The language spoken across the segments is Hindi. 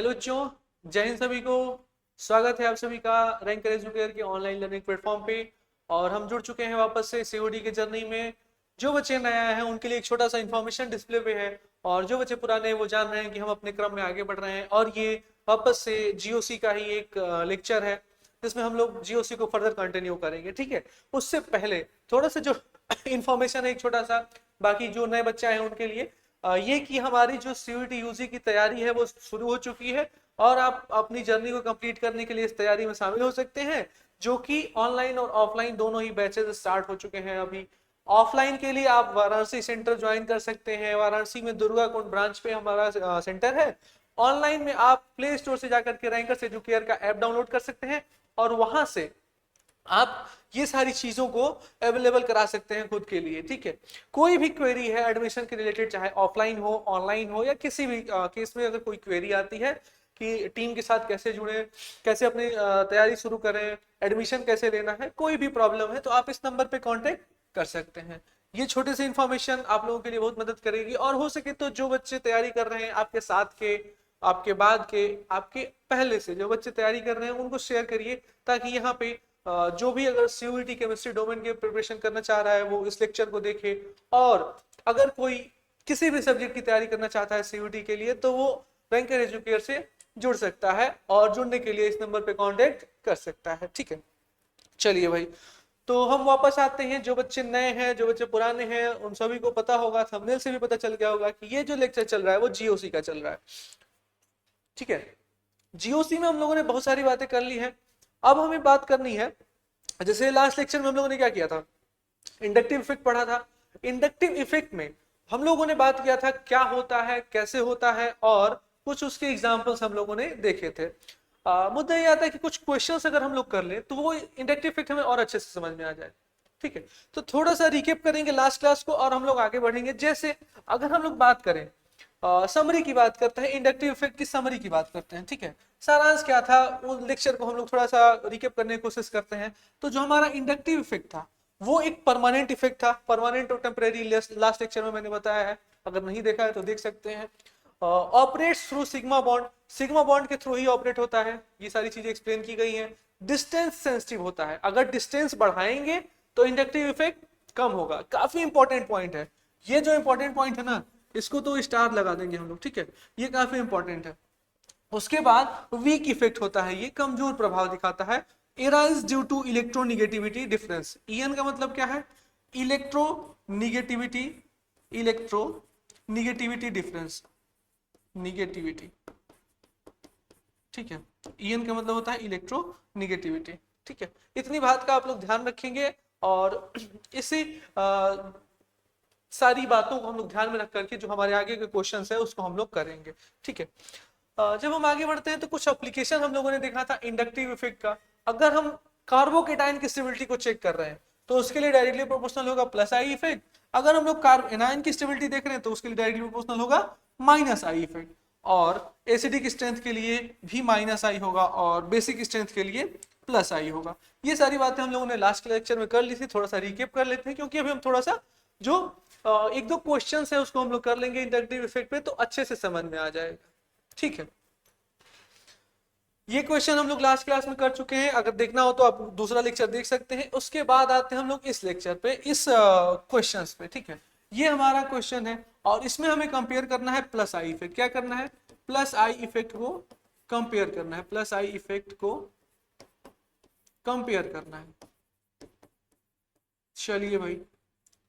हेलो बच्चों, जय हिंद सभी को। स्वागत है आप सभी का रैंक एजुकेटर के ऑनलाइन लर्निंग प्लेटफॉर्म पे। और हम जुड़ चुके हैं वापस से सीओडी के जर्नी में। जो बच्चे नए आए हैं उनके लिए एक छोटा सा इन्फॉर्मेशन डिस्प्ले पे है, और जो बच्चे पुराने हैं वो जान रहे हैं कि हम अपने क्रम में आगे बढ़ रहे हैं। और ये वापस से जीओसी का ही एक लेक्चर है जिसमें हम लोग जीओसी को फर्दर कंटिन्यू करेंगे। ठीक है, उससे पहले थोड़ा सा जो इन्फॉर्मेशन है एक छोटा सा, बाकी जो नए बच्चे आए हैं उनके लिए ये कि हमारी जो सीयूईटी यूजी की तैयारी है वो शुरू हो चुकी है, और आप अपनी जर्नी को कंप्लीट करने के लिए इस तैयारी में शामिल हो सकते हैं, जो कि ऑनलाइन और ऑफलाइन दोनों ही बैचेस स्टार्ट हो चुके हैं अभी। ऑफलाइन के लिए आप वाराणसी सेंटर ज्वाइन कर सकते हैं। वाराणसी में दुर्गा कुंड ब्रांच पे हमारा सेंटर है। ऑनलाइन में आप प्ले स्टोर से जाकर के रैंकर्स एजुकेयर का ऐप डाउनलोड कर सकते हैं, और वहां से आप ये सारी चीजों को अवेलेबल करा सकते हैं खुद के लिए। ठीक है, कोई भी क्वेरी है एडमिशन के रिलेटेड, चाहे ऑफलाइन हो ऑनलाइन हो या किसी भी केस में, अगर कोई क्वेरी आती है कि टीम के साथ कैसे जुड़े, कैसे अपनी तैयारी शुरू करें, एडमिशन कैसे लेना है, कोई भी प्रॉब्लम है तो आप इस नंबर पे कांटेक्ट कर सकते हैं। ये छोटे से इन्फॉर्मेशन आप लोगों के लिए बहुत मदद करेगी। और हो सके तो जो बच्चे तैयारी कर रहे हैं आपके साथ के, आपके बाद के, आपके पहले से जो बच्चे तैयारी कर रहे हैं उनको शेयर करिए, ताकि यहाँ पे जो भी अगर सीयूईटी केमिस्ट्री डोमेन के प्रिपरेशन करना चाह रहा है वो इस लेक्चर को देखे। और अगर कोई किसी भी सब्जेक्ट की तैयारी करना चाहता है सीयूईटी के लिए तो वो रैंकर एजुकेटर से जुड़ सकता है, और जुड़ने के लिए इस नंबर पे कांटेक्ट कर सकता है। ठीक है, चलिए भाई, तो हम वापस आते हैं। जो बच्चे नए हैं, जो बच्चे पुराने हैं, उन सभी को पता होगा, थंबनेल से भी पता चल गया होगा कि ये जो लेक्चर चल रहा है वो जीओसी का चल रहा है। ठीक है, जीओसी में हम लोगों ने बहुत सारी बातें कर ली है। अब हमें बात करनी है, जैसे लास्ट लेक्चर में हम लोगों ने क्या किया था, इंडक्टिव इफेक्ट पढ़ा था। इंडक्टिव इफेक्ट में हम लोगों ने बात किया था क्या होता है, कैसे होता है, और कुछ उसके एग्जाम्पल्स हम लोगों ने देखे थे। मुद्दा ये आता है कि कुछ क्वेश्चंस अगर हम लोग कर ले तो वो इंडक्टिव इफेक्ट हमें और अच्छे से समझ में आ जाए। ठीक है, तो थोड़ा सा रिकेप करेंगे लास्ट क्लास को और हम लोग आगे बढ़ेंगे। जैसे अगर हम लोग बात करें, समरी की बात करते हैं, इंडक्टिव इफेक्ट की समरी की बात करते हैं। ठीक है, सारांश क्या था उस लेक्चर को हम लोग थोड़ा सा रिकेप करने की कोशिश करते हैं। तो जो हमारा इंडक्टिव इफेक्ट था वो एक परमानेंट इफेक्ट था, परमानेंट और टेम्परेरी। लास्ट लेक्चर में मैंने बताया है, अगर नहीं देखा है तो देख सकते हैं। Operates through sigma bond, sigma bond के थ्रू ही ऑपरेट होता है, ये सारी चीजें एक्सप्लेन की गई हैं। डिस्टेंस सेंसिटिव होता है, अगर डिस्टेंस बढ़ाएंगे तो इंडक्टिव इफेक्ट कम होगा। काफी इंपॉर्टेंट पॉइंट है ये, जो इंपॉर्टेंट पॉइंट है ना इसको तो स्टार लगा देंगे हम लोग। ठीक है, ये काफी इंपॉर्टेंट है। उसके बाद वीक इफेक्ट होता है, ये कमजोर प्रभाव दिखाता है। Arise due to electronegativity difference. EN का मतलब क्या है, इलेक्ट्रोनिगेटिविटी, इलेक्ट्रोनिगेटिविटी डिफरेंस, निगेटिविटी। ठीक है, ईएन का मतलब होता है इलेक्ट्रोनिगेटिविटी। ठीक है, इतनी बात का आप लोग ध्यान रखेंगे, और इसी सारी बातों को हम लोग ध्यान में रख करके जो हमारे आगे के क्वेश्चंस है उसको हम लोग करेंगे। ठीक है, जब हम आगे बढ़ते हैं तो कुछ एप्लीकेशन हम लोगों ने देखा था इंडक्टिव इफेक्ट का। अगर हम कार्बोकेटाइन की स्टेबिलिटी को चेक कर रहे हैं तो उसके लिए डायरेक्टली प्रोपोर्शनल होगा प्लस आई इफेक्ट। अगर हम लोग कार्बोनाइन की स्टेबिलिटी देख रहे हैं तो उसके लिए डायरेक्टली प्रोपोर्शनल होगा माइनस आई इफेक्ट। और एसिडिक स्ट्रेंथ के लिए भी माइनस आई होगा, और बेसिक स्ट्रेंथ के लिए प्लस आई होगा। ये सारी बातें हम लोगों ने लास्ट लेक्चर में कर ली थी, थोड़ा सा रिकेप कर लेते हैं, क्योंकि अभी हम थोड़ा सा जो एक दो क्वेश्चन है उसको हम लोग कर लेंगे इंडक्टिव इफेक्ट पे, तो अच्छे से समझ में आ जाएगा। ठीक है, ये क्वेश्चन हम लोग लास्ट क्लास में कर चुके हैं, अगर देखना हो तो आप दूसरा लेक्चर देख सकते हैं। उसके बाद आते हैं हम लोग इस लेक्चर पे, इस क्वेश्चंस पे। ठीक है, ये हमारा क्वेश्चन है और इसमें हमें कंपेयर करना है प्लस आई इफेक्ट। क्या करना है, प्लस आई इफेक्ट को कंपेयर करना है, प्लस आई इफेक्ट को कंपेयर करना है। चलिए भाई,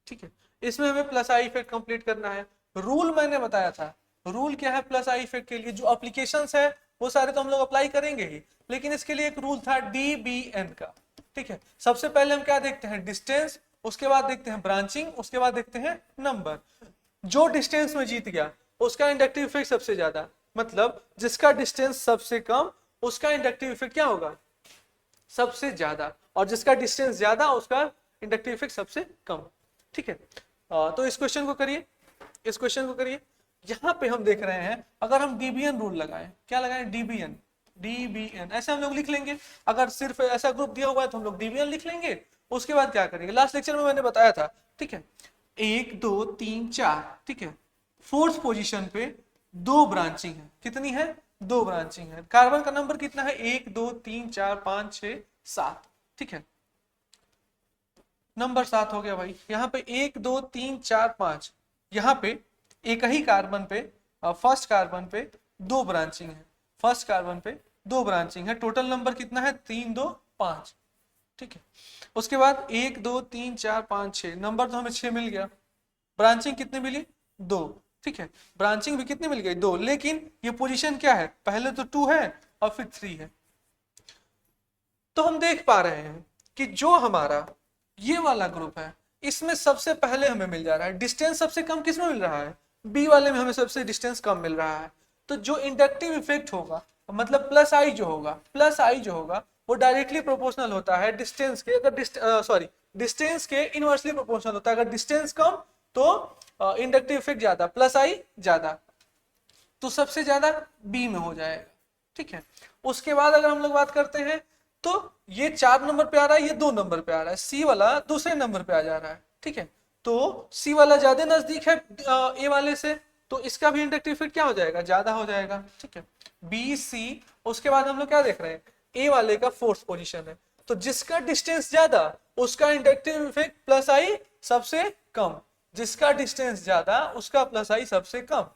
ठीक है, इसमें हमें प्लस आई इफेक्ट कंप्लीट करना है। रूल मैंने बताया था, रूल क्या है प्लस आई इफेक्ट के लिए, जो एप्लीकेशंस है वो सारे तो हम लोग अप्लाई करेंगे ही, लेकिन इसके लिए एक रूल था डीबीएन का। ठीक है, सबसे पहले हम क्या देखते हैं, डिस्टेंस, उसके बाद देखते हैं ब्रांचिंग, उसके बाद देखते हैं नंबर। जो डिस्टेंस में जीत गया उसका इंडक्टिव इफेक्ट सबसे ज्यादा, मतलब जिसका डिस्टेंस सबसे कम उसका इंडक्टिव इफेक्ट क्या होगा, सबसे ज्यादा, और जिसका डिस्टेंस ज्यादा उसका इंडक्टिव इफेक्ट सबसे कम। ठीक है, तो इस क्वेश्चन को करिए, इस क्वेश्चन को करिए। यहाँ पे हम देख रहे हैं, अगर हम डीबीएन रूल लगाएं, क्या लगाएं, डीबीएन, डीबीएन ऐसे हम लोग लिख लेंगे। अगर सिर्फ ऐसा ग्रुप दिया हुआ है तो हम लोग डीबीएन लिख लेंगे। उसके बाद क्या करेंगे, लास्ट लेक्चर में मैंने बताया था। ठीक है, 1 2 3 4, ठीक है, फोर्थ पोजीशन पे 2 ब्रांचिंग है, कितनी है, दो ब्रांचिंग है। कार्बन का नंबर कितना है, 1 2 3 4 5 6 7, ठीक है, नंबर 7 हो गया भाई। यहाँ पे 1 2 3 4 5, यहाँ पे एक ही कार्बन पे, फर्स्ट कार्बन पे दो ब्रांचिंग है, फर्स्ट कार्बन पे दो ब्रांचिंग है, टोटल नंबर कितना है 3 2 5, ठीक है। उसके बाद 1 2 3 4 5 6, नंबर तो हमें 6 मिल गया, ब्रांचिंग कितने मिली, दो, ठीक है, ब्रांचिंग भी कितनी मिल गई, दो, लेकिन ये पोजीशन क्या है, पहले तो 2 है और फिर 3 है। तो हम देख पा रहे हैं कि जो हमारा ये वाला ग्रुप है इसमें सबसे पहले हमें मिल जा रहा है डिस्टेंस, सबसे कम किसमें मिल रहा है, बी वाले में हमें सबसे डिस्टेंस कम मिल रहा है। तो जो इंडक्टिव इफेक्ट होगा, मतलब प्लस आई जो होगा, प्लस आई जो होगा वो डायरेक्टली प्रोपोर्शनल होता है डिस्टेंस के, अगर डिस्टेंस के इनवर्सली प्रोपोर्शनल होता है, अगर डिस्टेंस कम तो इंडक्टिव इफेक्ट ज्यादा, प्लस आई ज्यादा, तो सबसे ज्यादा बी में हो जाएगा, ठीक है। उसके बाद अगर हम लोग बात करते हैं तो ये 4 नंबर पे आ रहा है, ये 2 नंबर पे आ रहा है, सी वाला दूसरे नंबर पे आ जा रहा है, ठीक है। तो सी वाला ज्यादा नजदीक है ए वाले से, तो इसका भी इंडक्टिव इफेक्ट क्या हो जाएगा, ज्यादा हो जाएगा, ठीक है, बी सी। उसके बाद हम लोग क्या देख रहे हैं, ए वाले का फोर्थ पोजीशन है, तो जिसका डिस्टेंस ज्यादा उसका इंडक्टिव इफेक्ट प्लस आई सबसे कम, जिसका डिस्टेंस ज्यादा उसका प्लस आई सबसे कम,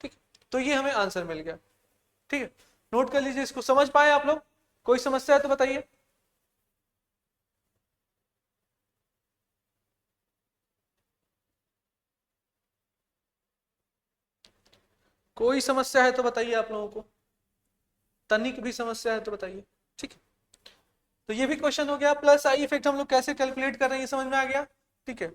ठीक। तो ये हमें आंसर मिल गया, ठीक है। नोट कर लीजिए, इसको समझ पाए आप लोग, कोई समस्या है तो बताइए। कोई समस्या है तो बताइए आप लोगों को, तनिक भी समस्या है तो बताइए, ठीक है। तो ये भी क्वेश्चन हो गया, प्लस आई इफेक्ट हम लोग कैसे कैलकुलेट कर रहे हैं ये समझ में आ गया, ठीक है।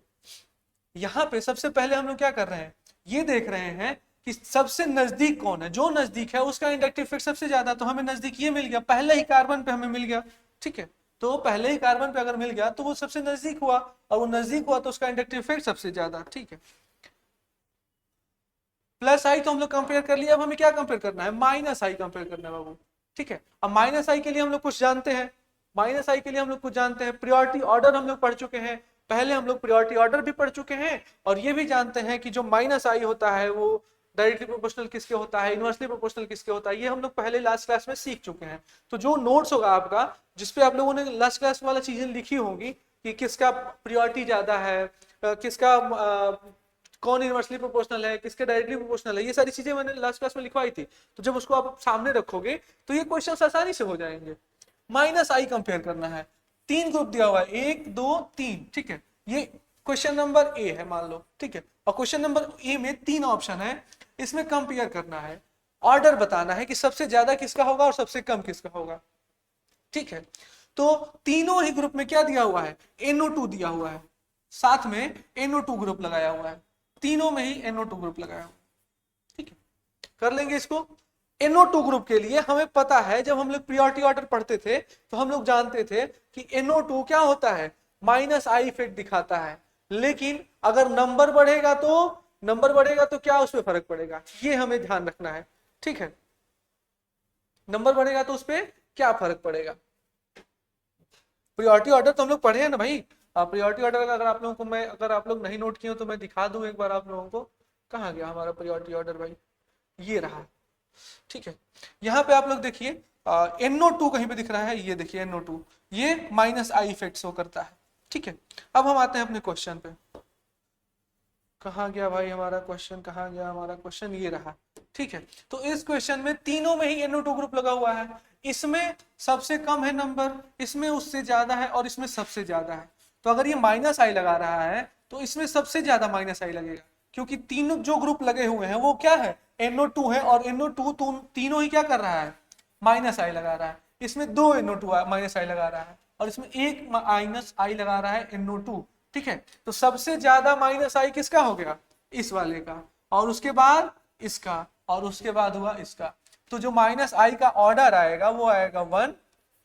यहाँ पे सबसे पहले हम लोग क्या कर रहे हैं, ये देख रहे हैं कि सबसे नजदीक कौन है, जो नजदीक है उसका इंडक्टिव इफेक्ट सबसे ज्यादा, तो हमें नजदीक ये मिल गया, पहले ही कार्बन पे हमें मिल गया, ठीक है। तो पहले ही कार्बन पे अगर मिल गया तो वो सबसे नजदीक हुआ, और वो नजदीक हुआ तो उसका इंडक्टिव इफेक्ट सबसे ज्यादा, ठीक है। प्लस आई तो हम लोग कंपेयर कर लिया, अब हमें क्या कंपेयर करना है, माइनस आई कंपेयर करना है बाबू, ठीक है। अब माइनस आई के लिए हम लोग कुछ जानते हैं, माइनस आई के लिए हम लोग कुछ जानते हैं, प्रियोरिटी ऑर्डर हम लोग पढ़ चुके हैं, पहले हम लोग प्रियोरिटी ऑर्डर भी पढ़ चुके हैं, और ये भी जानते हैं कि जो माइनस आई होता है वो डायरेक्टली प्रोपोर्शनल किसके होता है, इनवर्सली प्रोपोर्शनल किसके होता है, ये हम लोग पहले लास्ट क्लास में सीख चुके हैं। तो जो नोट्स होगा आपका, जिसपे आप लोगों ने लास्ट क्लास वाला चीजें लिखी होंगी कि किसका प्रियोरिटी ज्यादा है, किसका कौन इनवर्सली प्रोपोर्शनल है, किसके डायरेक्टली प्रोपोर्शनल है, ये सारी चीजें मैंने लास्ट क्लास में लिखवाई थी। तो जब उसको आप सामने रखोगे तो ये क्वेश्चन आसानी से हो जाएंगे। माइनस आई कंपेयर करना है, 3 ग्रुप दिया हुआ है, 1 2 3, ठीक है। ये क्वेश्चन नंबर ए है मान लो, ठीक है, और क्वेश्चन नंबर ए में 3 ऑप्शन है, इसमें कंपेयर करना है, ऑर्डर बताना है कि सबसे ज्यादा किसका होगा और सबसे कम किसका होगा, ठीक है। तो तीनों ही ग्रुप में क्या दिया हुआ है, NO2 दिया हुआ है, साथ में NO2 ग्रुप लगाया हुआ है, तीनों में ही NO2 ग्रुप लगाया हुआ है, ठीक है। कर लेंगे इसको। NO2 ग्रुप के लिए हमें पता है, जब हम लोग प्रियोरिटी ऑर्डर पढ़ते थे तो हम लोग जानते थे कि NO2 क्या होता है, माइनस आई इफेक्ट दिखाता है, लेकिन अगर नंबर बढ़ेगा तो क्या उसमें फर्क पड़ेगा, ये हमें ध्यान रखना है, ठीक है। नंबर बढ़ेगा तो उसपे क्या फर्क पड़ेगा, प्रियोरिटी ऑर्डर तो हम लोग पढ़े हैं ना भाई। प्रियोरिटी ऑर्डर अगर आप लोगों को मैं, अगर आप लोग नहीं नोट किए हो तो मैं दिखा दूं एक बार आप लोगों को, कहाँ गया हमारा प्रियोरिटी ऑर्डर भाई, ये रहा, ठीक है। यहाँ पे आप लोग देखिए NO2 कहीं पे दिख रहा है, ये देखिए NO2, ये माइनस आई इफेक्ट शो करता है, ठीक है। अब हम आते हैं अपने क्वेश्चन पे, कहाँ गया भाई हमारा क्वेश्चन, कहाँ गया हमारा क्वेश्चन, ये रहा, ठीक है। तो इस क्वेश्चन में तीनों में ही NO2 ग्रुप लगा हुआ है, इसमें सबसे कम है नंबर, इसमें उससे ज्यादा है, और इसमें सबसे ज्यादा है। तो अगर ये माइनस आई लगा रहा है तो इसमें सबसे ज्यादा माइनस आई लगेगा, क्योंकि तीनों जो ग्रुप लगे हुए हैं वो क्या है, NO2 है, और NO2 तीनों ही क्या कर रहा है, माइनस आई लगा रहा है। इसमें 2 NO2 माइनस आई लगा रहा है, और इसमें एक माइनस आई लगा रहा है NO2, ठीक है। तो सबसे ज्यादा माइनस आई किसका हो गया, इस वाले का, और उसके बाद इसका, और उसके बाद हुआ इसका। तो जो माइनस आई का ऑर्डर आएगा वो आएगा 1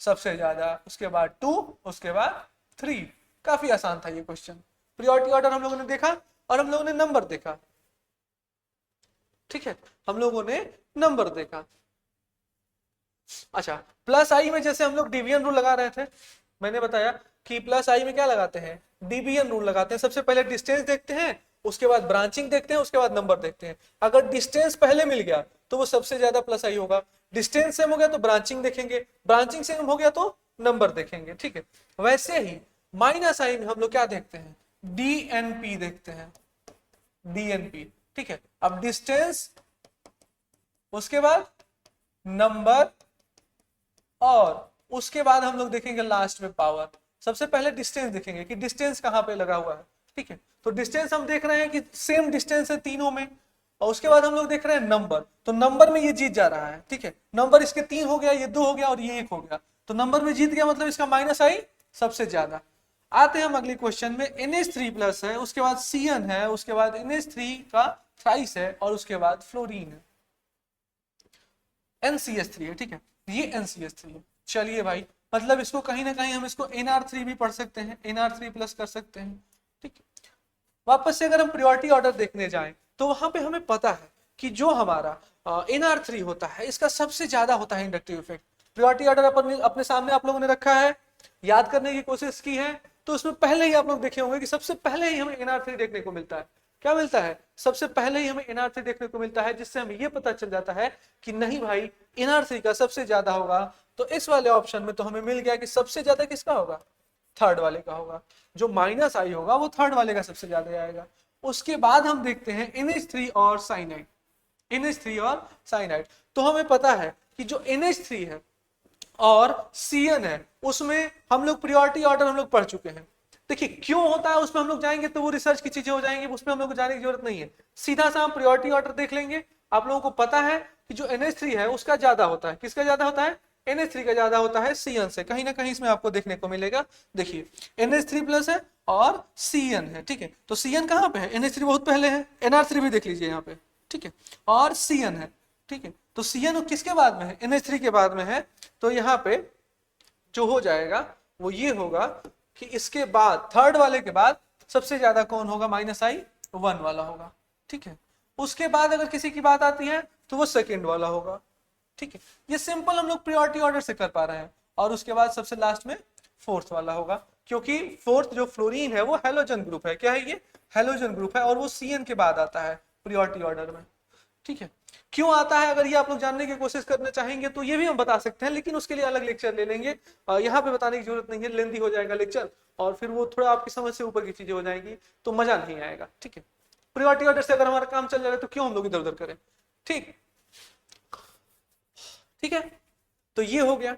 सबसे ज्यादा, उसके बाद 2, उसके बाद 3। काफी आसान था ये क्वेश्चन। प्रियोरिटी ऑर्डर हम लोगों ने देखा और हम लोगों ने नंबर देखा, ठीक है, हम लोगों ने नंबर देखा। अच्छा, प्लस आई में जैसे हम लोग डिवीजन रूल लगा रहे थे, मैंने बताया कि प्लस आई में क्या लगाते हैं, डिवीजन रूल लगाते हैं। सबसे पहले डिस्टेंस देखते हैं, उसके बाद ब्रांचिंग देखते हैं, उसके बाद नंबर देखते हैं। अगर डिस्टेंस पहले मिल गया तो वो सबसे ज्यादा प्लस आई होगा, डिस्टेंस सेम हो गया तो ब्रांचिंग देखेंगे, ब्रांचिंग सेम हो गया तो नंबर देखेंगे, ठीक है। वैसे ही माइनस आई में हम लोग क्या देखते हैं, डीएनपी देखते हैं, डीएनपी, ठीक है। अब डिस्टेंस, उसके बाद नंबर, और उसके बाद हम लोग देखेंगे लास्ट में पावर। सबसे पहले डिस्टेंस देखेंगे कि डिस्टेंस कहां पे लगा हुआ है, ठीक है। तो डिस्टेंस हम देख रहे हैं कि सेम डिस्टेंस है तीनों में, और उसके बाद हम लोग देख रहे हैं नंबर, तो नंबर में ये जीत जा रहा है, ठीक है। नंबर इसके 3 हो गया, ये 2 हो गया और ये 1 हो गया, तो नंबर में जीत गया, मतलब इसका माइनस आई सबसे ज्यादा। आते हैं हम अगले क्वेश्चन में, NH3 प्लस है, उसके बाद Cn है, उसके बाद NH3 का थ्राइस है, और उसके बाद फ्लोरीन है, NCH3 है, ठीक है। ये NCH3 है। चलिए भाई, मतलब इसको कहीं ना कहीं हम इसको NR3 भी पढ़ सकते हैं, NR3 प्लस कर सकते हैं, ठीक है। वापस से अगर हम प्रियोरिटी ऑर्डर देखने जाएं तो वहां पे हमें पता है कि जो हमारा NR3 होता है, इसका सबसे ज्यादा होता है इंडक्टिव इफेक्ट। प्रियोरिटी ऑर्डर अपने सामने आप लोगों ने रखा है, याद करने की कोशिश की है, तो उसमें पहले ही आप लोग देखे होंगे कि सबसे पहले ही हमें NR3 देखने को मिलता है। क्या मिलता है? सबसे पहले ही हमें NR3 देखने को मिलता है, जिससे हमें यह पता चल जाता है कि नहीं भाई, NR3 का सबसे ज्यादा होगा। तो इस वाले ऑप्शन में तो हमें मिल गया कि सबसे ज्यादा किसका होगा, थर्ड वाले का होगा। जो माइनस आई होगा वो थर्ड वाले का सबसे ज्यादा आएगा। उसके बाद हम देखते हैं NH3 और साइनाइड, NH3 और साइनाइड। तो हमें पता है कि जो NH3 है और Cn है, उसमें हम लोग प्रियोरिटी ऑर्डर हम लोग पढ़ चुके हैं। देखिए क्यों होता है उसमें हम लोग जाएंगे तो वो रिसर्च की चीजें हो जाएंगी, उसमें हम लोग को जाने की जरूरत नहीं है, सीधा सा हम प्रियोरिटी ऑर्डर देख लेंगे। आप लोगों को पता है कि जो NH3 है उसका ज्यादा होता है, किसका ज्यादा होता है, NH3 का ज्यादा होता है Cn से, कहीं ना कहीं इसमें आपको देखने को मिलेगा। देखिए NH3 प्लस है और Cn है, ठीक है। तो Cn कहां पे है, NH3 बहुत पहले है, NR3 भी देख लीजिए यहाँ पे, ठीक है, और Cn है, ठीक है। तो Cn किसके बाद में है, NH3 के बाद में है। तो यहाँ पे जो हो जाएगा वो ये होगा कि इसके बाद थर्ड वाले के बाद सबसे ज्यादा कौन होगा, -I1 वाला होगा, ठीक है। उसके बाद अगर किसी की बात आती है तो वो सेकेंड वाला होगा, ठीक है। ये सिंपल हम लोग प्रियोरिटी ऑर्डर से कर पा रहे हैं। और उसके बाद सबसे लास्ट में फोर्थ वाला होगा, क्योंकि फोर्थ जो फ्लोरीन है वो हेलोजन ग्रुप है। क्या है ये, हेलोजन ग्रुप है, और वो Cn के बाद आता है प्रियोरिटी ऑर्डर में, ठीक है। क्यों आता है, अगर ये आप लोग जानने की कोशिश करना चाहेंगे तो ये भी हम बता सकते हैं, लेकिन उसके लिए अलग लेक्चर ले लेंगे। यहाँ पे बताने की जरूरत नहीं है, लेंदी हो जाएगा लेक्चर, और फिर वो थोड़ा आपकी समझ से ऊपर की चीजें हो जाएंगी, तो मजा नहीं आएगा, ठीक है। प्रियोरिटी ऑर्डर से अगर हमारा काम चल जाएगा तो क्यों हम लोग इधर उधर करें, ठीक, ठीक है। तो ये हो गया।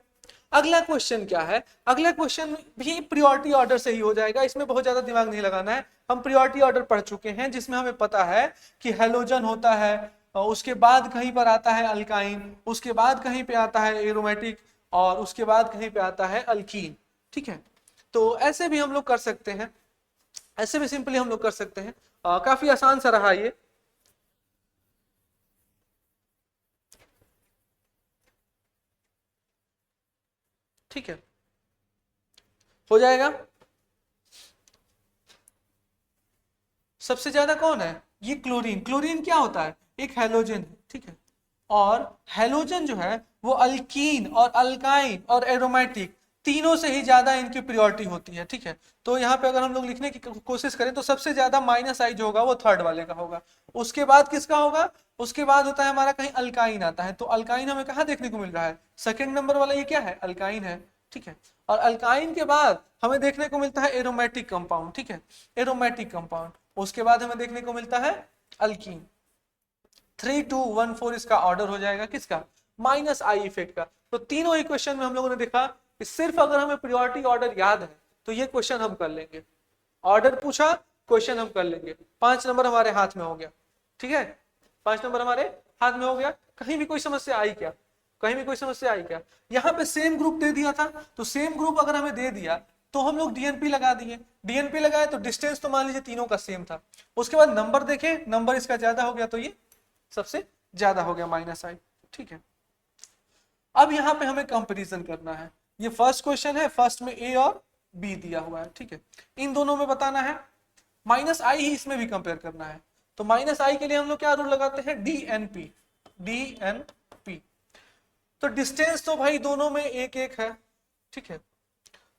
अगला क्वेश्चन क्या है, अगला क्वेश्चन भी प्रियोरिटी ऑर्डर से ही हो जाएगा, इसमें बहुत ज्यादा दिमाग नहीं लगाना है। हम प्रियोरिटी ऑर्डर पढ़ चुके हैं, जिसमें हमें पता है कि हेलोजन होता है, उसके बाद कहीं पर आता है अल्काइन, उसके बाद कहीं पे आता है एरोमेटिक, और उसके बाद कहीं पे आता है अल्कीन, ठीक है। तो ऐसे भी हम लोग कर सकते हैं, ऐसे भी सिंपली हम लोग कर सकते हैं। काफी आसान सा रहा ये, ठीक है, हो जाएगा। सबसे ज्यादा कौन है, ये क्लोरीन। क्लोरीन क्या होता है, एक हेलोजन है, ठीक है। और हेलोजन जो है वो अल्कीन और अल्काइन और एरोमेटिक तीनों से ही ज्यादा इनकी प्रियोरिटी होती है, ठीक है। तो यहाँ पे अगर हम लोग लिखने की कोशिश करें तो सबसे ज्यादा -I जो होगा वो थर्ड वाले का होगा। उसके बाद किसका होगा, उसके बाद होता है हमारा कहीं अल्काइन आता है, तो अल्काइन हमें कहाँ देखने को मिल रहा है, सेकेंड नंबर वाला ये क्या है, अल्काइन है, ठीक है। और अल्काइन के बाद हमें देखने को मिलता है एरोमेटिक कंपाउंड, ठीक है, एरोमेटिक कंपाउंड। उसके बाद हमें देखने को मिलता है अल्कीन। 3 2 1 4 इसका ऑर्डर हो जाएगा, किसका, -I इफेक्ट का। तो तीनों इक्वेशन में हम लोगों ने देखा कि सिर्फ अगर हमें प्रियोरिटी ऑर्डर याद है तो ये क्वेश्चन हम कर लेंगे। ऑर्डर पूछा, क्वेश्चन हम कर लेंगे, 5 नंबर हमारे हाथ में हो गया, ठीक है, 5 नंबर हमारे हाथ में हो गया। कहीं भी कोई समस्या आई क्या, कहीं भी कोई समस्या आई क्या। यहाँ पे सेम ग्रुप दे दिया था, तो सेम ग्रुप अगर हमें दे दिया तो हम लोग डीएनपी लगा दिए, डीएनपी लगाए तो डिस्टेंस तो मान लीजिए तीनों का सेम था। उसके बाद नंबर देखे, नंबर इसका ज्यादा हो गया तो ये सबसे ज्यादा हो गया -I, ठीक है। अब यहाँ पे हमें कंपैरिजन करना है। ये फर्स्ट क्वेश्चन है, फर्स्ट में ए और बी दिया हुआ है, ठीक है। इन दोनों में बताना है, -I ही इसमें भी कंपेयर करना है। तो -I के लिए हम लोग क्या रूल लगाते हैं, डीएनपी, डीएनपी। तो डिस्टेंस तो भाई दोनों में एक एक है, ठीक है।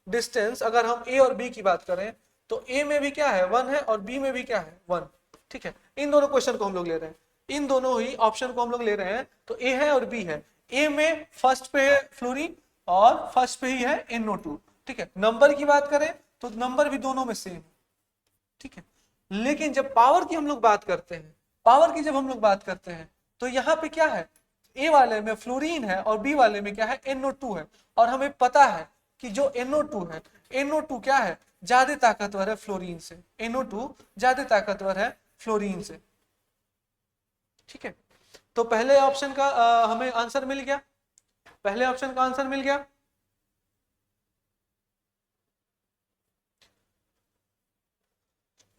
डिस्टेंस अगर हम ए और बी की बात करें तो ए में भी क्या है 1 है और बी में भी क्या है 1, ठीक है। इन दोनों क्वेश्चन को हम लोग ले रहे हैं, इन दोनों ही ऑप्शन को हम लोग ले रहे हैं, तो ए है और बी है। ए में फर्स्ट पे है फ्लोरीन और फर्स्ट पे ही है NO2, ठीक है। नंबर की बात करें तो नंबर भी दोनों में सेम, ठीक है। लेकिन जब पावर की हम लोग बात करते हैं, पावर की जब हम लोग बात करते हैं तो यहाँ पे क्या है, ए वाले में फ्लोरीन है और बी वाले में क्या है, NO2 है। और हमें पता है कि जो NO2 है, NO2 क्या है, ज्यादा ताकतवर है फ्लोरीन से, NO2 ज्यादा ताकतवर है फ्लोरीन से, ठीक है। तो पहले ऑप्शन का हमें आंसर मिल गया, पहले ऑप्शन का आंसर मिल गया।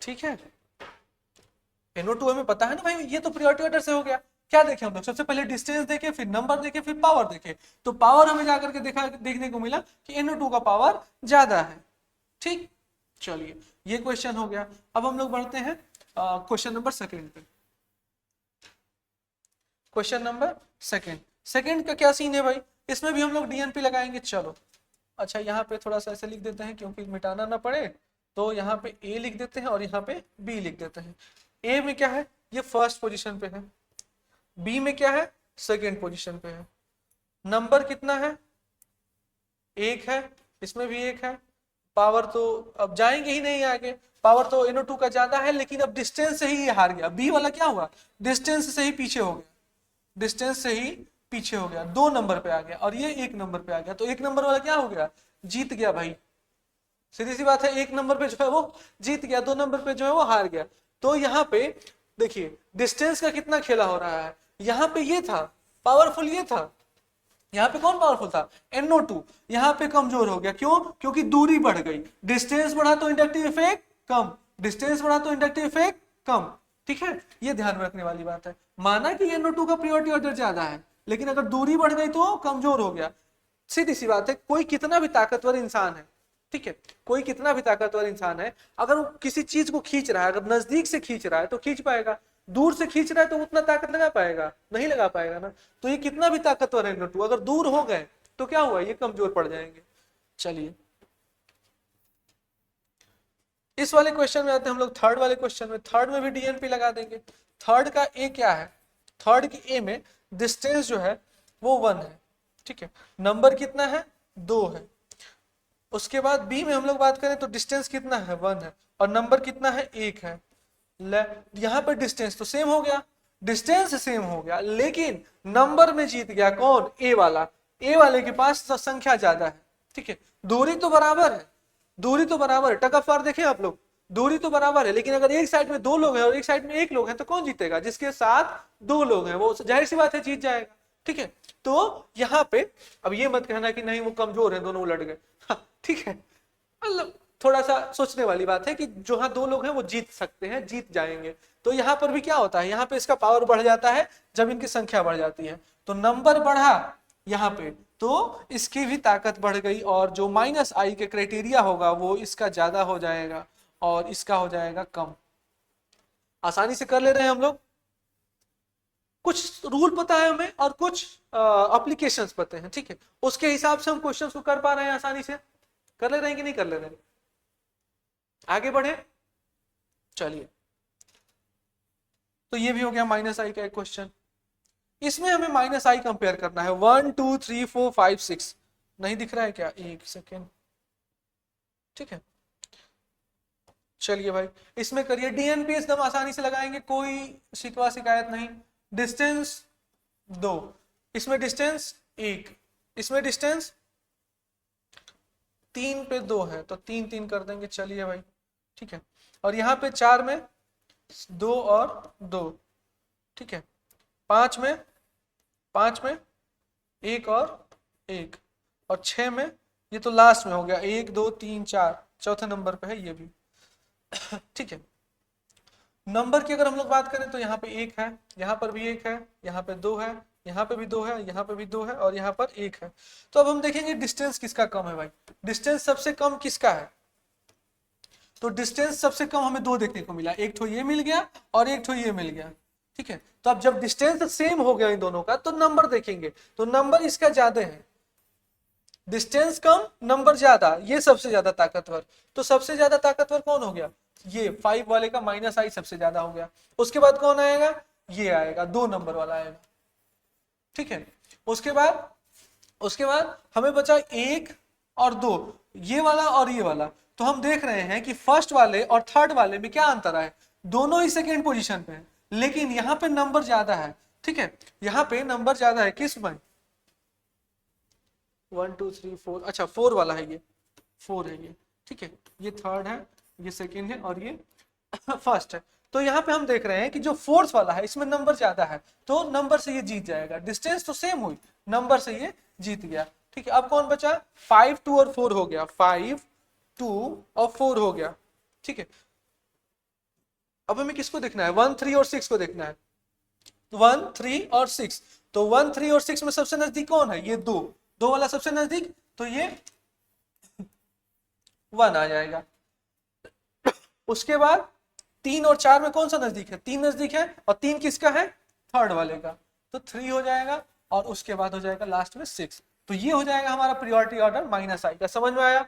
ठीक है, NO2 हमें पता है ना भाई, ये तो प्रायोरिटी ऑर्डर से हो गया। क्या देखे हम लोग, सबसे पहले डिस्टेंस देखे, फिर नंबर देखे, फिर पावर देखे। तो पावर हमें जाकर के देखने को मिला कि NO2 का पावर ज्यादा है, ठीक। चलिए ये क्वेश्चन हो गया। अब हम लोग बढ़ते हैं क्वेश्चन नंबर सेकेंड पे। क्वेश्चन नंबर सेकेंड, सेकेंड का क्या सीन है भाई, इसमें भी हम लोग DNP लगाएंगे। चलो अच्छा, यहाँ पे थोड़ा सा ऐसे लिख देते हैं क्योंकि मिटाना ना पड़े, तो यहाँ पे A लिख देते हैं और यहाँ पे B लिख देते हैं। A में क्या है, ये फर्स्ट पोजीशन पे है, B में क्या है, सेकेंड पोजीशन पे है। नंबर कितना है, 1 है, इसमें भी 1 है। पावर तो अब जाएंगे ही नहीं आगे, पावर तो NO2 का ज्यादा है, लेकिन अब डिस्टेंस से ही ये हार गया। B वाला क्या हुआ, डिस्टेंस से ही पीछे हो गया, डिस्टेंस से ही पीछे हो गया, 2 नंबर पे आ गया और ये 1 नंबर पे आ गया। तो 1 नंबर वाला क्या हो गया, जीत गया भाई, सीधी सी बात है। 1 नंबर पे जो है वो जीत गया, 2 नंबर पे जो है वो हार गया। तो यहाँ पे देखिए डिस्टेंस का कितना खेला हो रहा है, यहाँ पे ये था पावरफुल, ये था, यहाँ पे कौन पावरफुल था, NO2। यहाँ पे कमजोर हो गया, क्यों, क्योंकि दूरी बढ़ गई, डिस्टेंस बढ़ा तो इंडक्टिव इफेक्ट कम, डिस्टेंस बढ़ा तो इंडक्टिव इफेक्ट कम, ठीक है। ये ध्यान में रखने वाली बात है। माना कि NO2 का प्रायोरिटी ऑर्डर ज्यादा है, लेकिन अगर दूरी बढ़ गई तो कमजोर हो गया। सीधी सी बात है, कोई कितना भी ताकतवर इंसान है, ठीक है, कोई कितना भी ताकतवर इंसान है, अगर वो किसी चीज को खींच रहा है, अगर नजदीक से खींच रहा है तो खींच पाएगा, दूर से खींच रहा है तो उतना ताकत लगा पाएगा, नहीं लगा पाएगा ना। तो ये कितना भी ताकतवर है NO2, अगर दूर हो गए तो क्या हुआ, ये कमजोर पड़ जाएंगे। चलिए इस वाले क्वेश्चन में आते हैं हम लोग, थर्ड वाले क्वेश्चन में। थर्ड में भी DNP लगा देंगे। थर्ड का A क्या है, थर्ड की A में डिस्टेंस जो है वो 1 है, ठीक है। नंबर कितना है, 2 है। उसके बाद B में हम लोग बात करें तो डिस्टेंस कितना है, 1 है, और नंबर कितना है, 1 है। यहाँ पर डिस्टेंस तो सेम हो गया, डिस्टेंस सेम हो गया, लेकिन नंबर में जीत गया कौन, A वाला। A वाले के पास संख्या ज्यादा है, ठीक है। दूरी तो बराबर है, दूरी तो बराबर है, टग ऑफ वार देखें आप लोग, दूरी तो बराबर है, लेकिन अगर एक साइड में 2 लोग हैं और एक साइड में 1 लोग हैं तो कौन जीतेगा, जिसके साथ 2 लोग हैं वो जाहिर सी बात है जीत जाएगा, ठीक है। तो यहाँ पे अब ये मत कहना कि नहीं वो कमजोर है, दोनों उलट गए, ठीक है। मतलब थोड़ा सा सोचने वाली बात है कि जो हाँ 2 लोग हैं वो जीत सकते हैं, जीत जाएंगे। तो यहाँ पर भी क्या होता है, यहाँ पे इसका पावर बढ़ जाता है जब इनकी संख्या बढ़ जाती है। तो नंबर बढ़ा यहाँ पे तो इसकी भी ताकत बढ़ गई, और जो -I के क्राइटेरिया होगा वो इसका ज्यादा हो जाएगा और इसका हो जाएगा कम। आसानी से कर ले रहे हैं हम लोग, कुछ रूल पता है हमें और कुछ एप्लीकेशंस पते हैं, ठीक है। उसके हिसाब से हम क्वेश्चंस को कर पा रहे हैं, आसानी से कर ले रहे हैं कि नहीं कर ले रहे हैं। आगे बढ़े, चलिए तो ये भी हो गया -I का एक क्वेश्चन। इसमें हमें -I कंपेयर करना है, 1 2 3 4 5 6, नहीं दिख रहा है क्या, एक सेकेंड, ठीक है। चलिए भाई इसमें करिए, DNP एकदम आसानी से लगाएंगे, कोई शिकवा शिकायत नहीं। डिस्टेंस 2, इसमें डिस्टेंस 1, इसमें डिस्टेंस 3 पे 2 है तो 3 3 कर देंगे, चलिए भाई ठीक है। और यहाँ पे 4 में 2 और 2, ठीक है। 5 में 1 और 1, और 6 में ये तो लास्ट में हो गया, 1 2 3 4, चौथे नंबर पे है ये भी, ठीक है। नंबर की अगर हम लोग बात करें तो यहाँ पे 1 है, यहाँ पर भी 1 है, यहाँ पे 2 है, यहाँ पे भी 2 है, यहाँ पे भी 2 है, और यहाँ पर 1 है। तो अब हम देखेंगे डिस्टेंस किसका कम है भाई, डिस्टेंस सबसे कम किसका है। तो डिस्टेंस सबसे कम हमें 2 देखने को मिला, एक तो ये मिल गया और एक तो ये मिल गया, ठीक है। तो अब जब डिस्टेंस सेम हो गया इन दोनों का तो नंबर देखेंगे, तो नंबर इसका ज्यादा है, डिस्टेंस कम नंबर ज्यादा, ये सबसे ज्यादा ताकतवर। तो सबसे ज्यादा ताकतवर कौन हो गया, ये 5 वाले का -I सबसे ज्यादा हो गया। उसके बाद कौन आएगा, ये आएगा, 2 नंबर वाला आएगा, ठीक है। उसके बाद हमें बचा 1 और 2, ये वाला और ये वाला। तो हम देख रहे हैं कि फर्स्ट वाले और थर्ड वाले में क्या अंतर है, दोनों ही सेकेंड पोजीशन पे है, लेकिन यहाँ पे नंबर ज्यादा है। ठीक है, यहाँ पे नंबर ज्यादा है किस में, 1 2 3 4, अच्छा 4 वाला है, ये 4 है ये। ठीक है, ये थर्ड है, ये सेकेंड है और ये फर्स्ट है। तो यहाँ पे हम देख रहे हैं कि जो फोर्थ वाला है इसमें नंबर ज्यादा है, तो नंबर से ये जीत जाएगा। डिस्टेंस तो सेम हुई, नंबर से ये जीत गया। ठीक है, अब कौन बचा, 5 2 और 4 हो गया, 5 2 और 4 हो गया। ठीक है, अब हमें किसको देखना है, 1 3 और 6 को देखना है, 1 3 और 6। तो 1 3 और 6 में सबसे नजदीक कौन है, ये 2, 2 वाला सबसे नजदीक, तो ये 1 आ जाएगा। उसके बाद 3 और 4 में कौन सा नजदीक है, 3 नजदीक है, और 3 किसका है, थर्ड वाले का, तो 3 हो जाएगा, और उसके बाद हो जाएगा लास्ट में 6। तो ये हो जाएगा हमारा प्रायोरिटी ऑर्डर -i का। समझ में आया,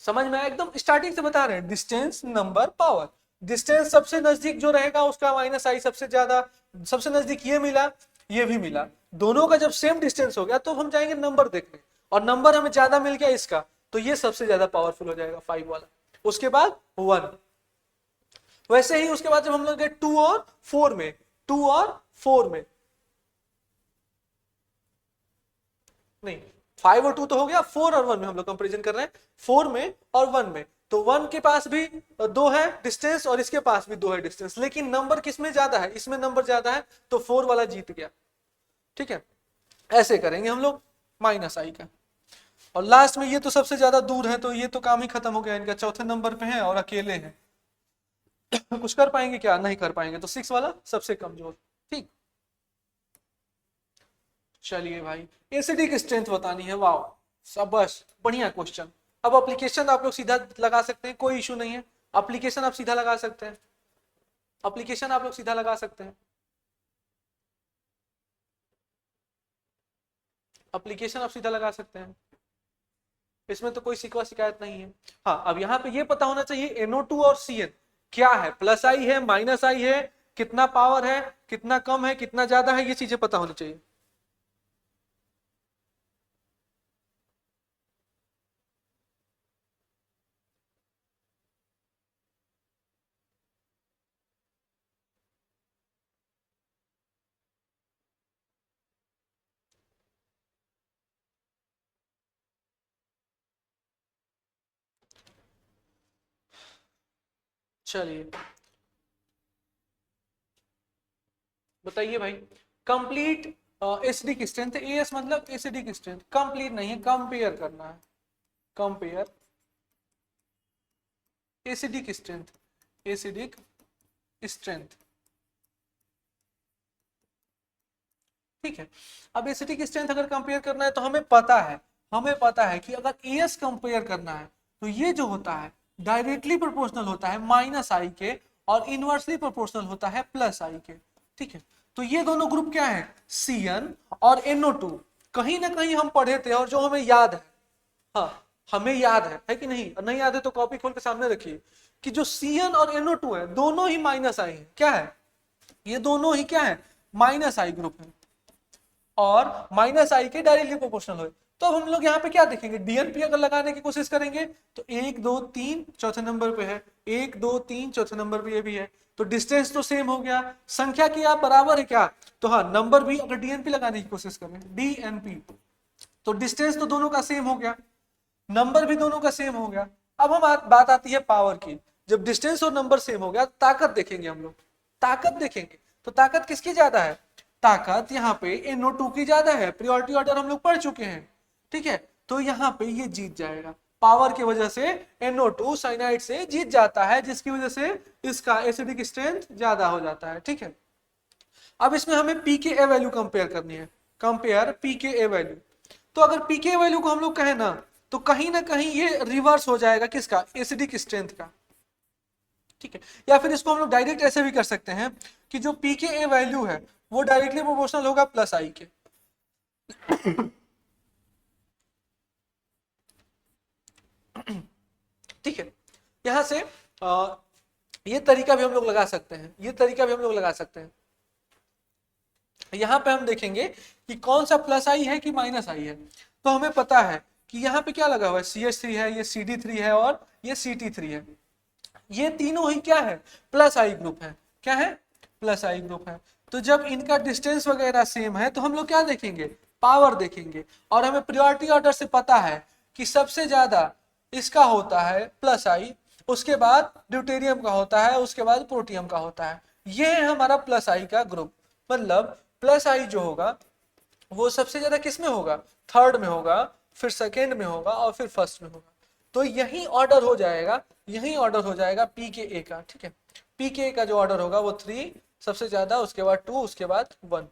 समझ में आया, एकदम स्टार्टिंग से बता रहे हैं, डिस्टेंस नंबर पावर। डिस्टेंस सबसे नजदीक जो रहेगा उसका -i सबसे ज्यादा, सबसे नजदीक ये मिला, ये भी मिला, दोनों का जब सेम डिस्टेंस हो गया तो हम जाएंगे नंबर देखने, और नंबर हमें ज्यादा मिल गया इसका, तो ये सबसे ज्यादा पावरफुल हो जाएगा 5 वाला। उसके बाद 1, वैसे ही उसके बाद जब हम लोग गए 2 और 4 में, 2 और 4 में, नहीं 5 और 2 तो हो गया, 4 और 1 में हम लोग कंपैरिजन कर रहे हैं, 4 में और 1 में। तो 1 के पास भी 2 है डिस्टेंस और इसके पास भी 2 है डिस्टेंस, लेकिन नंबर किसमें ज्यादा है, इसमें नंबर ज्यादा है, तो 4 वाला जीत गया। ठीक है, ऐसे करेंगे हम लोग -i का। और लास्ट में ये तो सबसे ज्यादा दूर है, तो ये तो काम ही खत्म हो गया, इनका चौथे नंबर पे है और अकेले हैं। कुछ कर पाएंगे क्या, नहीं कर पाएंगे, तो 6 वाला सबसे कमजोर। ठीक, चलिए भाई, एसिडिक स्ट्रेंथ बतानी है, वाह शाबाश, बढ़िया क्वेश्चन। अब एप्लीकेशन आप लोग सीधा लगा सकते हैं, कोई इशू नहीं है, एप्लीकेशन आप सीधा लगा सकते हैं, एप्लीकेशन आप लोग सीधा लगा सकते हैं, एप्लीकेशन आप सीधा लगा सकते हैं, इसमें तो कोई शिकवा शिकायत नहीं है। हाँ, अब यहाँ पे ये पता होना चाहिए NO2 और CN क्या है, +i है -i है, कितना पावर है, कितना कम है, कितना ज्यादा है, ये चीजें पता होनी चाहिए। चलिए बताइए भाई, कंप्लीट एसिडिक स्ट्रेंथ, एस मतलब एसिडिक स्ट्रेंथ, कंप्लीट नहीं है, कंपेयर करना है, compare acidic strength, acidic strength. ठीक है, अब एसिडिक स्ट्रेंथ अगर कंपेयर करना है तो हमें पता है कि अगर एस कंपेयर करना है तो ये जो होता है डायरेक्टली प्रोपोर्शनल होता है -i के, और इनवर्सली प्रोपोर्शनल होता है +i के। ठीक है, तो ये दोनों ग्रुप क्या है, CN और NO2। कहीं ना कहीं हम पढ़े थे और जो हमें याद है, हाँ हमें याद है कि नहीं, नहीं याद है तो कॉपी खोल के सामने रखिए, कि जो CN और NO2 है दोनों ही -i है, क्या है, ये दोनों ही क्या है, -i ग्रुप है, और -i के डायरेक्टली प्रोपोर्शनल हो। तो अब हम लोग यहाँ पे क्या देखेंगे, DNP अगर लगाने की कोशिश करेंगे तो 1 2 3 चौथे नंबर पे है, 1 2 3 चौथे नंबर पे ये भी है, तो डिस्टेंस तो सेम हो गया, संख्या की आप बराबर है क्या, तो हाँ नंबर भी अगर DNP लगाने की कोशिश करें, DNP, तो डिस्टेंस तो दोनों का सेम हो गया, नंबर भी दोनों का सेम हो गया। अब हम बात आती है पावर की, जब डिस्टेंस और नंबर सेम हो गया, ताकत देखेंगे हम लोग, ताकत देखेंगे, तो ताकत किसकी ज्यादा है, ताकत यहाँ पे NO2 की ज्यादा है, प्रायोरिटी ऑर्डर हम लोग पढ़ चुके हैं। ठीक है, तो यहाँ पे ये जीत जाएगा, पावर की वजह से NO2 साइनाइड से जीत जाता है, जिसकी वजह से इसका एसिडिक स्ट्रेंथ ज्यादा हो जाता है। ठीक है, अब इसमें हमें pKa वैल्यू कंपेयर करनी है, कंपेयर pKa वैल्यू। तो अगर pKa वैल्यू को हम लोग कहें ना, तो कहीं ना कहीं ये रिवर्स हो जाएगा किसका, एसिडिक स्ट्रेंथ का। ठीक है, या फिर इसको हम लोग डायरेक्ट ऐसे भी कर सकते हैं कि जो pKa वैल्यू है वो डायरेक्टली प्रोपोर्शनल होगा +i के। ठीक है, यहां से ये तरीका भी हम लोग लगा सकते हैं, ये तरीका भी हम लोग लगा सकते हैं। यहाँ पे हम देखेंगे कि कौन सा प्लस आई है कि माइनस आई है। तो हमें पता है कि यहाँ पे क्या लगा हुआ है, CH3 है, ये CD3 है और ये CT3 है। ये तीनों ही क्या है, प्लस आई ग्रुप है। क्या है, प्लस आई ग्रुप है। तो जब इनका डिस्टेंस वगैरह सेम है तो हम लोग क्या देखेंगे, पावर देखेंगे। और हमें प्रायोरिटी ऑर्डर से पता है कि सबसे ज्यादा इसका होता है प्लस आई, उसके बाद ड्यूटेरियम का होता है, उसके बाद प्रोटियम का होता है। ये है हमारा प्लस आई का ग्रुप। मतलब प्लस आई जो होगा वो सबसे ज्यादा किस में होगा, थर्ड में होगा, फिर सेकेंड में होगा और फिर फर्स्ट में होगा। तो यही ऑर्डर हो जाएगा, यही ऑर्डर हो जाएगा पी के ए का। ठीक है, पी के ए का जो ऑर्डर होगा वो 3 सबसे ज्यादा, उसके बाद 2, उसके बाद 1,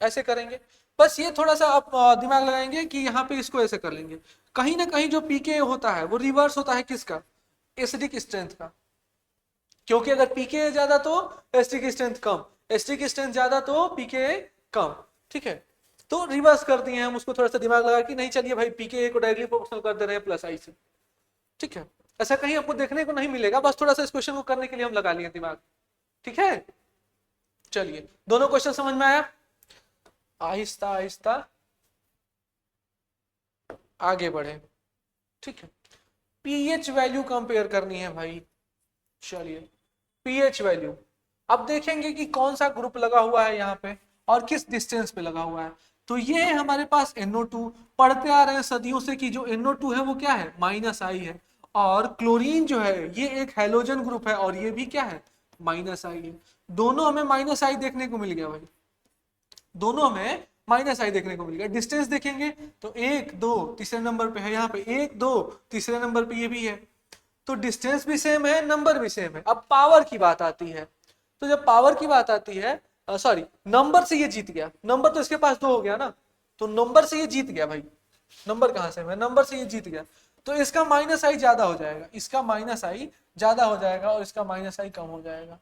ऐसे करेंगे। बस ये थोड़ा सा आप दिमाग लगाएंगे कि यहाँ पे इसको ऐसे कर लेंगे। कहीं ना कहीं जो पी के ए होता है वो रिवर्स होता है किसका, एसिडिक स्ट्रेंथ का। क्योंकि अगर पीके ज्यादा तो एसिडिक स्ट्रेंथ कम, एसिडिक स्ट्रेंथ ज्यादा तो पीके कम। ठीक है, तो रिवर्स कर दिए हम उसको, थोड़ा सा दिमाग लगा कि नहीं चलिए भाई पीके को डायरेक्टली प्रोपोर्शनल कर दे रहे हैं प्लस आई से। ठीक है, ऐसा कहीं आपको देखने को नहीं मिलेगा, बस थोड़ा सा इस क्वेश्चन को करने के लिए हम लगा लिए दिमाग। ठीक है, चलिए दोनों क्वेश्चन समझ में आया। आहिस्ता आहिस्ता आगे बढ़े। ठीक है, पीएच वैल्यू कंपेयर करनी है भाई। चलिए पीएच वैल्यू अब देखेंगे कि कौन सा ग्रुप लगा हुआ है यहाँ पे और किस डिस्टेंस पे लगा हुआ है। तो ये है हमारे पास NO2। पढ़ते आ रहे हैं सदियों से कि जो NO2 है वो क्या है, माइनस आई है। और क्लोरीन जो है ये एक हैलोजन ग्रुप है और ये भी क्या है, माइनस आई है। दोनों हमें माइनस आई देखने को मिल गया भाई, दोनों में माइनस आई देखने को मिल गया। डिस्टेंस देखेंगे तो 1 2 तीसरे नंबर पे है, यहाँ पे 1 2 तीसरे नंबर पे ये भी है। तो डिस्टेंस भी सेम है, नंबर भी सेम है। अब पावर की बात आती है, तो जब पावर की बात आती है, सॉरी नंबर से ये जीत गया, नंबर तो इसके पास 2 हो गया ना, तो नंबर से ये जीत गया भाई। नंबर कहां से है, नंबर से ये जीत गया। तो इसका माइनस आई ज्यादा हो जाएगा, इसका माइनस आई ज्यादा हो जाएगा और इसका माइनस आई कम हो जाएगा।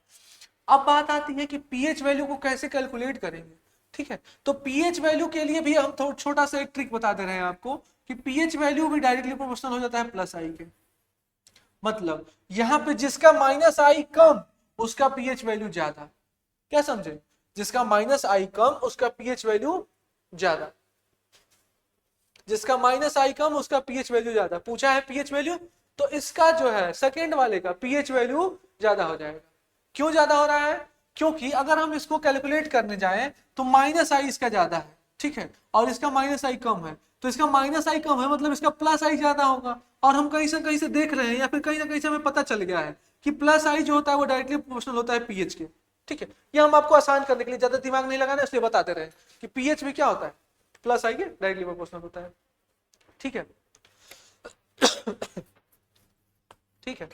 अब बात आती है कि पीएच वैल्यू को कैसे कैलकुलेट करेंगे। ठीक है, तो पीएच वैल्यू के लिए भी हम थोड़ा छोटा सा एक ट्रिक बता दे रहे हैं आपको कि पीएच वैल्यू भी डायरेक्टली प्रोपोर्शनल हो जाता है प्लस आई के। मतलब यहां पे जिसका माइनस आई कम उसका पीएच वैल्यू ज्यादा। क्या समझे, जिसका माइनस आई कम उसका पीएच वैल्यू ज्यादा, जिसका माइनस आई कम उसका पीएच वैल्यू ज्यादा। पूछा है पीएच वैल्यू, तो इसका जो है सेकेंड वाले का पीएच वैल्यू ज्यादा हो जाएगा। क्यों ज्यादा हो रहा है, क्योंकि अगर हम इसको कैलकुलेट करने जाएं तो माइनस आई इसका ज्यादा है। ठीक है, और इसका माइनस आई कम है, तो इसका माइनस आई कम है मतलब इसका प्लस आई ज्यादा होगा। और हम कहीं से देख रहे हैं या फिर कहीं ना कहीं से हमें पता चल गया है कि प्लस आई जो होता है वो डायरेक्टली प्रोपोर्शनल होता है पीएच के। ठीक है, ये हम आपको आसान करने के लिए, ज्यादा दिमाग नहीं लगाना इसलिए बताते रहे कि पीएच में क्या होता है, प्लस आई के डायरेक्टली प्रोपोर्शनल होता है। ठीक है ठीक है,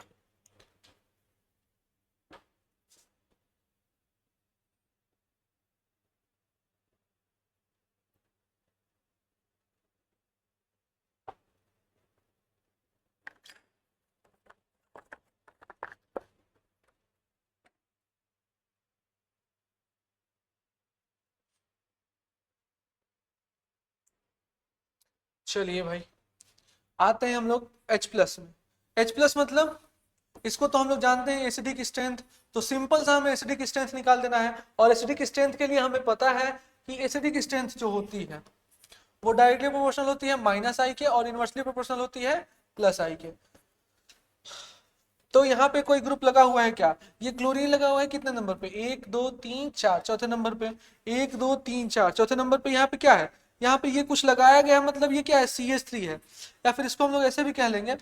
चलिए भाई आते हैं हम लोग H+ में। H+ मतलब इसको तो हम लोग जानते हैं एसिडिक स्ट्रेंथ। तो सिंपल सा हमें एसिडिक स्ट्रेंथ निकाल देना है, और एसिडिक स्ट्रेंथ के लिए हमें पता है कि एसिडिक स्ट्रेंथ जो होती है वो डायरेक्टली प्रोपोर्शनल होती है माइनस आई के और इनवर्सली प्रोपोर्शनल होती है प्लस आई के। तो यहाँ पे कोई ग्रुप लगा हुआ है क्या, ये क्लोरीन लगा हुआ है कितने नंबर पे, 1 2 3 4 चौथे नंबर पे, 1 2 3 4 चौथे नंबर पे। यहाँ पे क्या है, यहाँ पे ये कुछ लगाया गया है, मतलब ये क्या है, CH3 है। या फिर इसको हम लोग ऐसे भी कह लेंगे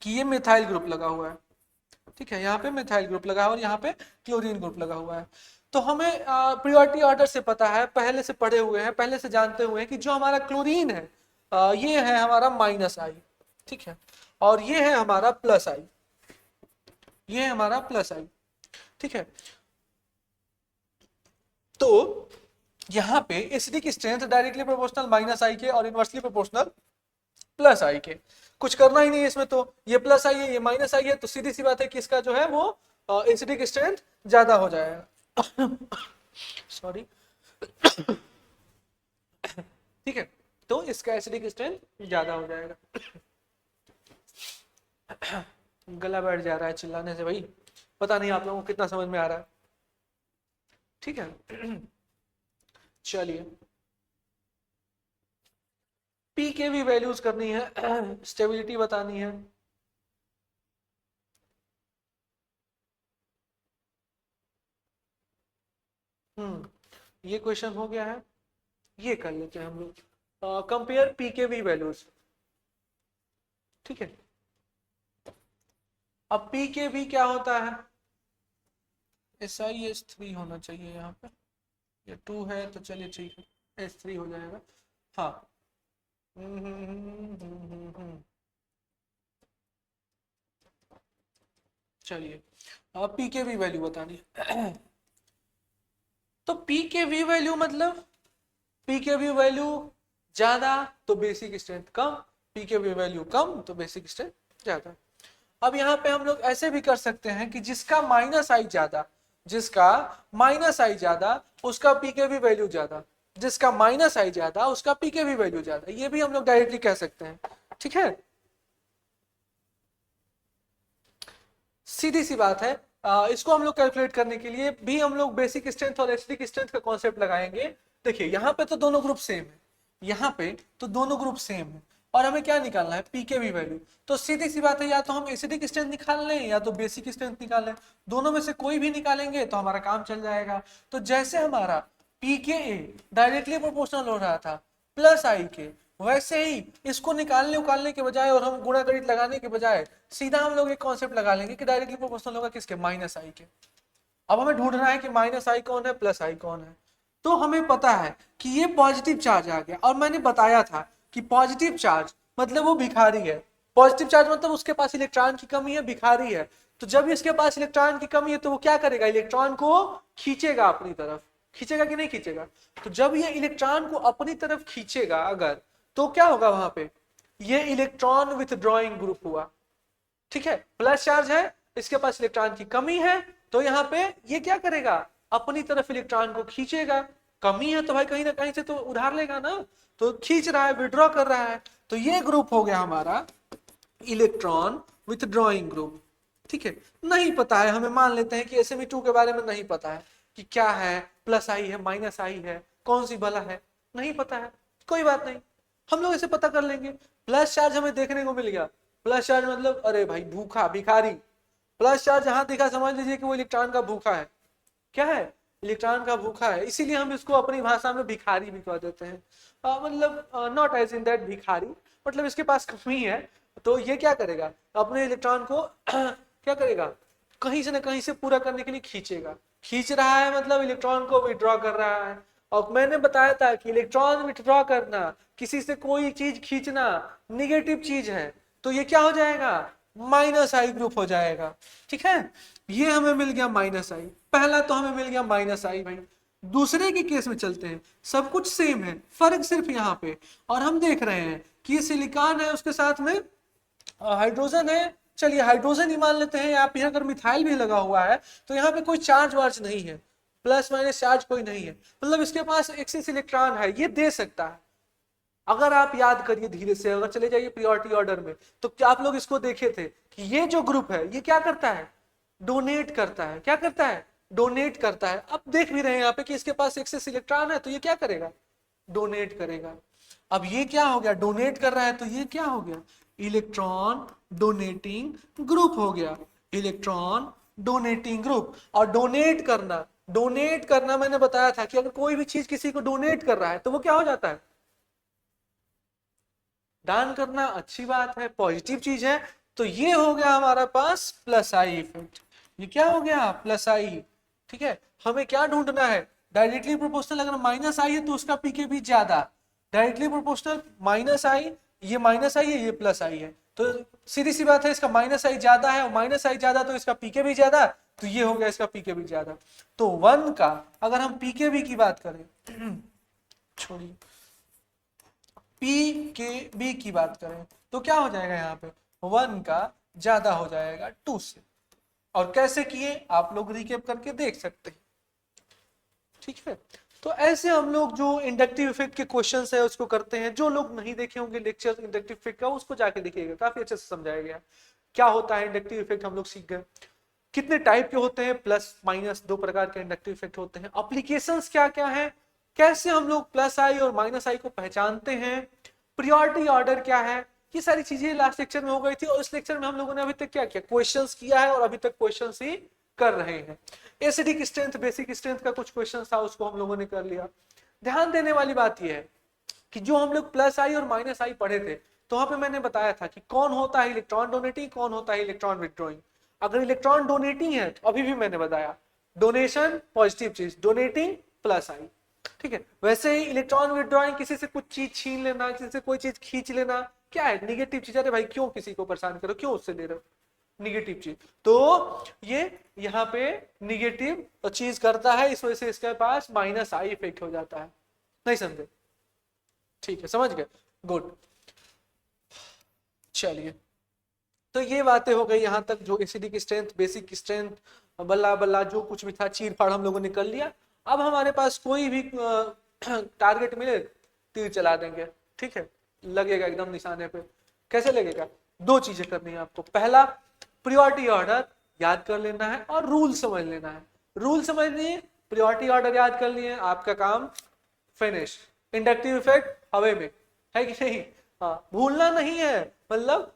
कि ये मिथाइल ग्रुप लगा हुआ है। ठीक है, यहाँ पे मिथाइल ग्रुप लगा है और यहाँ पे क्लोरीन ग्रुप लगा हुआ है। तो हमें प्रियोरिटी ऑर्डर से पता है, पहले से पढ़े हुए हैं, पहले से जानते हुए हैं कि जो हमारा क्लोरीन है ये है हमारा माइनस आई। ठीक है, और ये है हमारा प्लस आई, ये है हमारा प्लस आई। ठीक है, तो यहाँ पे acidic strength directly proportional minus I K और इनवर्सली प्रोपोर्शनल प्लस आई के। कुछ करना ही नहीं है इसमें, तो ये प्लस आई है ये माइनस आई है, तो सीधी सी बात है कि इसका जो है वो एसिडिक स्ट्रेंथ ज्यादा हो जाएगा सॉरी ठीक है, तो इसका एसिडिक स्ट्रेंथ ज्यादा हो जाएगा गला बैठ जा रहा है चिल्लाने से भाई, पता नहीं आप लोगों को कितना समझ में आ रहा है। ठीक है चलिए, पी के भी वैल्यूज करनी है, स्टेबिलिटी बतानी है। ये क्वेश्चन हो गया है, ये कर लेते हैं हम लोग, कंपेयर पी के वी वैल्यूज। ठीक है, अब पी के वी क्या होता है, SiS3 होना चाहिए यहाँ पे, ये 2 है तो चलिए ठीक है, S3 हो जाएगा। हाँ, चलिए, अब पी के वी वैल्यू बतानी है। तो पी के वी वैल्यू मतलब पी के वी वैल्यू ज्यादा तो बेसिक स्ट्रेंथ कम, पी के वी वैल्यू कम तो बेसिक स्ट्रेंथ ज्यादा। अब यहाँ पे हम लोग ऐसे भी कर सकते हैं कि जिसका माइनस आई ज्यादा, जिसका माइनस आई ज्यादा उसका पी के वी वैल्यू ज्यादा, जिसका माइनस आई ज्यादा उसका पी के वी वैल्यू ज्यादा, ये भी हम लोग डायरेक्टली कह सकते हैं। ठीक है, सीधी सी बात है। इसको हम लोग कैलकुलेट करने के लिए भी हम लोग बेसिक स्ट्रेंथ और एसिडिक स्ट्रेंथ का कॉन्सेप्ट लगाएंगे। देखिए यहाँ पे तो दोनों ग्रुप सेम है, यहाँ पे तो दोनों ग्रुप सेम है, और हमें क्या निकालना है, पीकेवी वैल्यू। तो सीधी सी बात है, या तो हम एसिडिक स्ट्रेंथ निकाल लें या तो बेसिक स्ट्रेंथ निकाल लें, दोनों में से कोई भी निकालेंगे तो हमारा काम चल जाएगा। तो जैसे हमारा पीके डायरेक्टली प्रोपोर्शनल हो रहा था प्लस आई के, वैसे ही इसको निकालने उकालने के बजाय और हम गुणा गणित लगाने के बजाय सीधा हम लोग एक कॉन्सेप्ट लगा लेंगे कि डायरेक्टली प्रोपोर्शनल होगा किसके, माइनस आई के। अब हमें ढूंढना है कि माइनस आई कौन है प्लस आई कौन है। तो हमें पता है कि ये पॉजिटिव चार्ज आ गया, और मैंने बताया था कि पॉजिटिव चार्ज मतलब वो भिखारी है। पॉजिटिव चार्ज मतलब उसके पास इलेक्ट्रॉन की कमी है, भिखारी है। तो जब इसके पास इलेक्ट्रॉन की कमी है तो वो क्या करेगा, इलेक्ट्रॉन को खींचेगा अपनी तरफ, खींचेगा कि नहीं खींचेगा। तो जब ये इलेक्ट्रॉन को अपनी तरफ खींचेगा अगर, तो क्या होगा वहां पे, ये इलेक्ट्रॉन विथड्रॉइंग ग्रुप हुआ। ठीक है, प्लस चार्ज है, इसके पास इलेक्ट्रॉन की कमी है, तो यहाँ पे ये क्या करेगा, अपनी तरफ इलेक्ट्रॉन को खींचेगा। कमी है तो भाई कहीं ना कहीं से तो उधार लेगा ना, तो खींच रहा है, विड्रॉ कर रहा है। तो ये ग्रुप हो गया हमारा इलेक्ट्रॉन विथड्रॉइंग ग्रुप। ठीक है, नहीं पता है हमें, मान लेते हैं कि SME2 के बारे में नहीं पता है कि क्या है, प्लस आई है माइनस आई है, कौन सी भला है, नहीं पता है, कोई बात नहीं, हम लोग इसे पता कर लेंगे। प्लस चार्ज हमें देखने को मिल गया, प्लस चार्ज मतलब अरे भाई भूखा भिखारी, प्लस चार्ज जहां दिखा समझ लीजिए कि वो इलेक्ट्रॉन का भूखा है। क्या है, इलेक्ट्रॉन का भूखा है, इसीलिए हम इसको अपनी भाषा में भिखारी भी कह देते हैं। मतलब नॉट एज इन दैट भिखारी, मतलब इसके पास कमी है, तो ये क्या करेगा, अपने इलेक्ट्रॉन को क्या करेगा, कहीं से ना कहीं से पूरा करने के लिए खींचेगा। खींच रहा है मतलब इलेक्ट्रॉन को विड्रॉ कर रहा है। और मैंने बताया था कि इलेक्ट्रॉन विड्रॉ करना, किसी से कोई चीज खींचना निगेटिव चीज है, तो ये क्या हो जाएगा, माइनस आई ग्रुप हो जाएगा। ठीक है, ये हमें मिल गया माइनस आई, पहला तो हमें मिल गया माइनस आई भाई। दूसरे के केस में चलते हैं, सब कुछ सेम है, फर्क सिर्फ यहाँ पे, और हम देख रहे हैं कि ये सिलिकॉन है, उसके साथ में हाइड्रोजन है। चलिए हाइड्रोजन ही मान लेते हैं, यहाँ पे अगर मिथाइल भी लगा हुआ है तो यहाँ पे कोई चार्ज वार्ज नहीं है, प्लस माइनस चार्ज कोई नहीं है, मतलब इसके पास एक्सिस इलेक्ट्रॉन है, ये दे सकता है। अगर आप याद करिए धीरे से, अगर चले जाइए प्रियोरिटी ऑर्डर में, तो क्या आप लोग इसको देखे थे कि ये जो ग्रुप है ये क्या करता है, डोनेट करता है। क्या करता है, डोनेट करता है। अब देख भी रहे हैं यहाँ पे कि इसके पास एक्सेस इलेक्ट्रॉन है, तो ये क्या करेगा, डोनेट करेगा। अब ये क्या हो गया, डोनेट कर रहा है, तो ये क्या हो गया, इलेक्ट्रॉन डोनेटिंग ग्रुप हो गया, इलेक्ट्रॉन डोनेटिंग ग्रुप। और डोनेट करना, डोनेट करना मैंने बताया था कि अगर कोई भी चीज किसी को डोनेट कर रहा है तो वो क्या हो जाता है, दान करना अच्छी बात है, पॉजिटिव चीज है। तो ये हो गया हमारा पास प्लस आई इफेक्ट, ये क्या हो गया, प्लस आई। ठीक है, हमें क्या ढूंढना है, डायरेक्टली प्रोपोर्शनल अगर माइनस आई है तो उसका पीके भी ज्यादा, डायरेक्टली प्रोपोर्शनल माइनस आई, ये माइनस आई है ये प्लस आई है, तो सीधी सी बात है इसका माइनस आई ज्यादा है, और माइनस आई ज्यादा तो इसका पीके भी ज्यादा, तो ये हो गया इसका पीके भी ज्यादा। तो 1 का अगर हम पीके भी की बात करें, छोड़िए, पी के बी की बात करें तो क्या हो जाएगा, यहाँ पे 1 का ज्यादा हो जाएगा 2 से। और कैसे किए आप लोग रिकेप करके देख सकते हैं। ठीक है, तो ऐसे हम लोग जो इंडक्टिव इफेक्ट के क्वेश्चंस है उसको करते हैं। जो लोग नहीं देखे होंगे लेक्चर इंडक्टिव इफेक्ट का, उसको जाके देखिएगा, काफी अच्छे से समझाया गया क्या होता है इंडक्टिव इफेक्ट, हम लोग सीख गए कितने टाइप के होते हैं, प्लस माइनस 2 प्रकार के इंडक्टिव इफेक्ट होते हैं, एप्लीकेशंस क्या क्या है, कैसे हम लोग प्लस आई और माइनस आई को पहचानते हैं, प्रियोरिटी ऑर्डर क्या है, ये सारी चीजें लास्ट लेक्चर में हो गई थी। और इस लेक्चर में हम लोगों ने अभी तक क्या किया, क्वेश्चंस किया है और अभी तक क्वेश्चंस ही कर रहे हैं। एसिडिक स्ट्रेंथ, बेसिक स्ट्रेंथ का कुछ क्वेश्चन था, उसको हम लोगों ने कर लिया। ध्यान देने वाली बात यह है कि जो हम लोग प्लस आई और माइनस आई पढ़े थे, तो वहां पे मैंने बताया था कि कौन होता है इलेक्ट्रॉन डोनेटिंग, कौन होता है इलेक्ट्रॉन विथड्रॉइंग। अगर इलेक्ट्रॉन डोनेटिंग है तो अभी भी मैंने बताया डोनेशन पॉजिटिव चीज, डोनेटिंग प्लस आई, ठीक है। वैसे ही इलेक्ट्रॉन विथड्रॉइंग, किसी से कुछ चीज छीन लेना, किसी से कोई चीज खींच लेना, क्या है, निगेटिव चीज। अरे भाई क्यों किसी को परेशान करो, क्यों उससे ले रहे हो, निगेटिव चीज। तो ये यहाँ पे निगेटिव चीज करता है, इस वजह से इसके पास माइनस आई इफेक्ट हो जाता है। नहीं समझे, ठीक है, समझ गए, गुड। चलिए, तो ये बातें हो गई यहाँ तक, जो एसिडिक स्ट्रेंथ, बेसिक स्ट्रेंथ, बल्ला बल्ला जो कुछ भी था चीर फाड़ हम लोगों ने कर लिया। अब हमारे पास कोई भी टारगेट मिले, तीर चला देंगे, ठीक है, लगेगा एकदम निशाने पे। कैसे लगेगा, दो चीजें करनी है आपको। पहला, प्रियोरिटी ऑर्डर याद कर लेना है और रूल समझ लेना है। रूल समझ लिए, प्रियोरिटी ऑर्डर याद कर लिए, आपका काम फिनिश। इंडक्टिव इफेक्ट हवे में है कि नहीं, हाँ, भूलना नहीं है, मतलब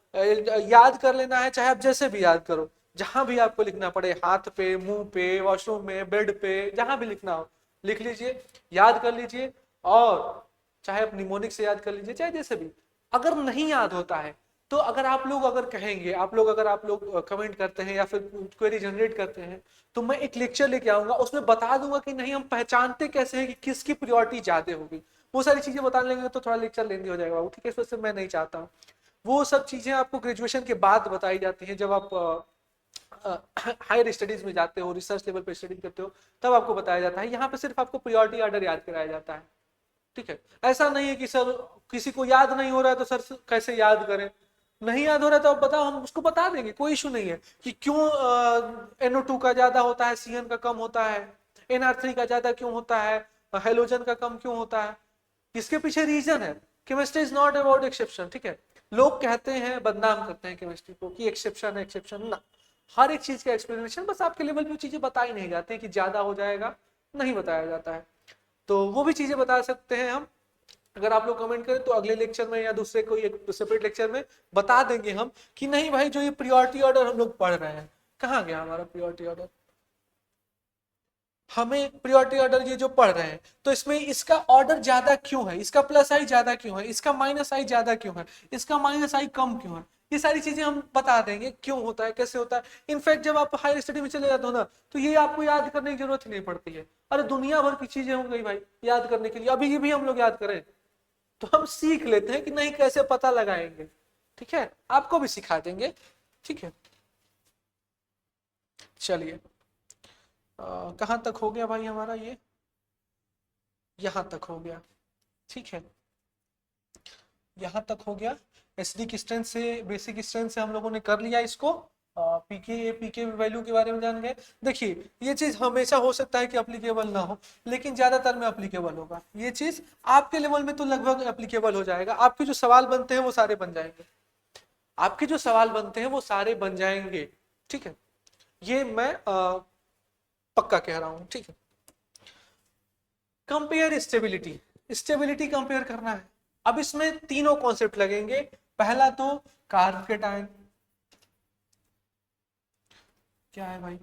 याद कर लेना है, चाहे आप जैसे भी याद करो, जहां भी आपको लिखना पड़े, हाथ पे, मुंह पे, वॉशरूम में, बेड पे, जहां भी लिखना हो लिख लीजिए, याद कर लीजिए। और चाहे आप निमोनिक से याद कर लीजिए, चाहे जैसे भी। अगर नहीं याद होता है तो अगर आप लोग कहेंगे, अगर आप लोग कमेंट करते हैं या फिर क्वेरी जनरेट करते हैं, तो मैं एक लेक्चर लेके आऊंगा, उसमें बता दूंगा कि नहीं हम पहचानते कैसे हैं कि किसकी प्रियोरिटी ज्यादा होगी। वो सारी चीजें बताने लगेंगे तो थोड़ा लेक्चर लेंदी हो जाएगा, ठीक है, इस वजह से मैं नहीं चाहता हूँ। वो सब चीजें आपको ग्रेजुएशन के बाद बताई जाती हैं, जब आप हायर स्टडीज में जाते हो, रिसर्च लेवल पे स्टडी करते हो, तब आपको बताया जाता है। यहाँ पे सिर्फ आपको प्रियोरिटी ऑर्डर याद कराया जाता है, ठीक है। ऐसा नहीं है कि सर किसी को याद नहीं हो रहा है तो सर कैसे याद करें, नहीं याद हो रहा है तो आप बताओ, हम उसको बता देंगे, कोई इशू नहीं है कि क्यों NO2 का ज्यादा होता है, CN का कम होता है, NR3 का ज्यादा क्यों होता है, हेलोजन का कम क्यों होता है, इसके पीछे रीजन है। Chemistry is not about exception, ठीक है। लोग कहते हैं, बदनाम करते हैं केमिस्ट्री को कि एक्सेप्शन है, एक्सेप्शन ना, हर एक चीज का एक्सप्लेनेशन, बस आपके लेवल पे चीजें बताई नहीं जाती हैं कि ज्यादा हो जाएगा, नहीं बताया जाता है। तो वो भी चीजें बता सकते हैं हम, अगर आप लोग कमेंट करें तो अगले लेक्चर में या दूसरे कोई एक सेपरेट लेक्चर में बता देंगे हम कि नहीं भाई जो ये प्रियोरिटी ऑर्डर हम लोग पढ़ रहे हैं, कहाँ गया हमारा प्रियोरिटी ऑर्डर, हमें प्रियोरिटी ऑर्डर ये जो पढ़ रहे हैं तो इसमें इसका ऑर्डर ज्यादा क्यों है, इसका प्लस आई ज्यादा क्यों है, इसका माइनस आई ज्यादा क्यों है, इसका माइनस आई कम क्यों है, ये सारी चीजें हम बता देंगे क्यों होता है, कैसे होता है। इनफैक्ट जब आप हायर स्टडी में चले जाते हो ना, तो ये आपको याद करने की जरूरत ही नहीं पड़ती है। अरे दुनिया भर की चीजें हो गई भाई याद करने के लिए, अभी ये भी हम लोग याद करें तो हम सीख लेते हैं कि नहीं कैसे पता लगाएंगे, ठीक है, आपको भी सिखा देंगे, ठीक है। चलिए, कहाँ तक हो गया भाई हमारा, ये यहां तक हो गया, ठीक है, यहां तक हो गया। एसिडिक स्ट्रेंथ से, बेसिक स्ट्रेंथ से हम लोगों ने कर लिया इसको। पीके वैल्यू के बारे में जान गए। देखिए ये चीज हमेशा हो सकता है कि अप्लीकेबल ना हो, लेकिन ज्यादातर में अप्लीकेबल होगा। ये चीज आपके लेवल में तो लगभग अप्लीकेबल हो जाएगा, आपके जो सवाल बनते हैं वो सारे बन जाएंगे, आपके जो सवाल बनते हैं वो सारे बन जाएंगे, ठीक है, ये मैं पक्का कह रहा हूं, ठीक है। कंपेयर स्टेबिलिटी, स्टेबिलिटी कंपेयर करना है। अब इसमें तीनों कॉन्सेप्ट लगेंगे। पहला तो कार्बोकेटायन, क्या है भाई,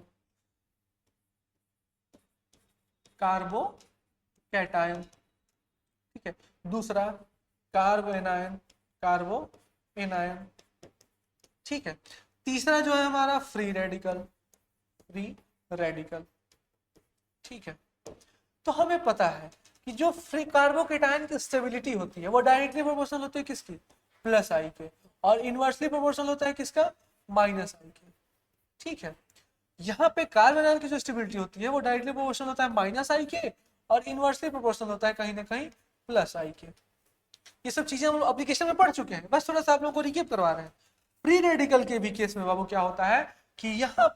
कार्बोकैटायन, ठीक है। दूसरा कार्बो एनायन, कार्बो एनायन, ठीक है। तीसरा जो है हमारा फ्री रेडिकल, फ्री रेडिकल, ठीक है। तो हमें पता है कि जो फ्री कार्बोकेटायन की स्टेबिलिटी होती है वो डायरेक्टली प्रोपोर्शनल होती है किसकी, प्लस आई के, और इनवर्सली प्रोपोर्शनल होता है किसका, माइनस आई के, ठीक है। यहाँ पे कार्बोनाइल की जो स्टेबिलिटी होती है वो डायरेक्टली प्रोपोर्शनल होता है माइनस आई के, और इनवर्सली प्रोपोर्शनल होता है कहीं ना कहीं प्लस आई के। ये सब चीजें हम एप्लीकेशन में पढ़ चुके हैं, बस थोड़ा सा आप लोगों को रिकेप करवा रहे हैं। फ्री रेडिकल के भी केस में बाबू क्या होता है कि यहाँ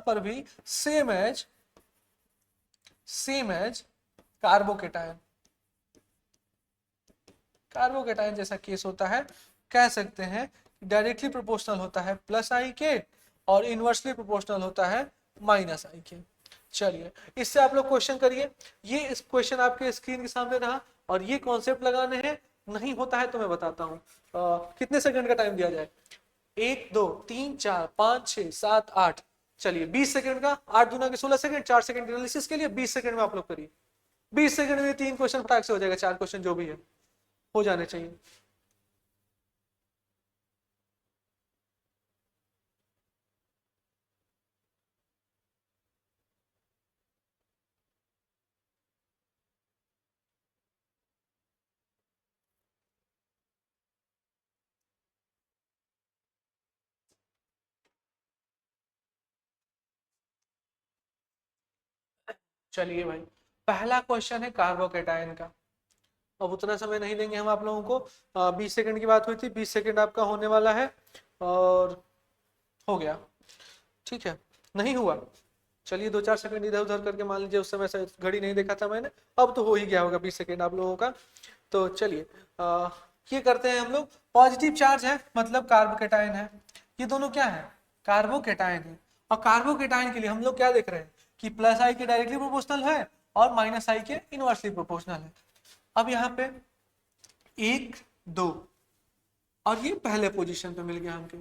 पर भी सेम एज कार्बोकेटायन जैसा केस होता है। कह सकते हैं डायरेक्टली प्रोपोर्शनल होता है प्लस आई के, और इनवर्सली प्रोपोर्शनल होता है माइनस आई के। चलिए इससे आप लोग क्वेश्चन करिए। ये इस क्वेश्चन आपके स्क्रीन के सामने रहा और ये कॉन्सेप्ट लगाने हैं। नहीं होता है तो मैं बताता हूँ। कितने सेकंड का टाइम दिया जाए? 1 2 3 4 5 6 7 8। चलिए 20 सेकंड का, 8 दूना के 16 सेकंड, 4 सेकंड एनालिसिस के लिए 20 सेकंड में आप लोग करिए। 20 सेकंड में 3 क्वेश्चन फटाक से हो जाएगा, 4 क्वेश्चन जो भी है हो जाने चाहिए। चलिए भाई, पहला क्वेश्चन है कार्बोकेटायन का। अब उतना समय नहीं देंगे हम आप लोगों को। 20 सेकंड की बात हुई थी, 20 सेकंड आपका होने वाला है और हो गया। ठीक है, नहीं हुआ, चलिए 2 4 सेकंड इधर उधर करके मान लीजिए, उस समय घड़ी नहीं देखा था मैंने, अब तो हो ही गया होगा 20 सेकंड आप लोगों का। तो चलिए ये करते हैं हम लोग। पॉजिटिव चार्ज है मतलब कार्बोकेटायन है, ये दोनों क्या है? कार्बोकेटायन है। और कार्बोकेटायन के लिए हम लोग क्या देख रहे हैं कि प्लस आई के डायरेक्टली प्रोपोर्शनल है और माइनस आई के इनवर्सली प्रोपोर्शनल है। अब यहाँ पे 1 2 और ये पहले पोजीशन पे मिल गया हमको।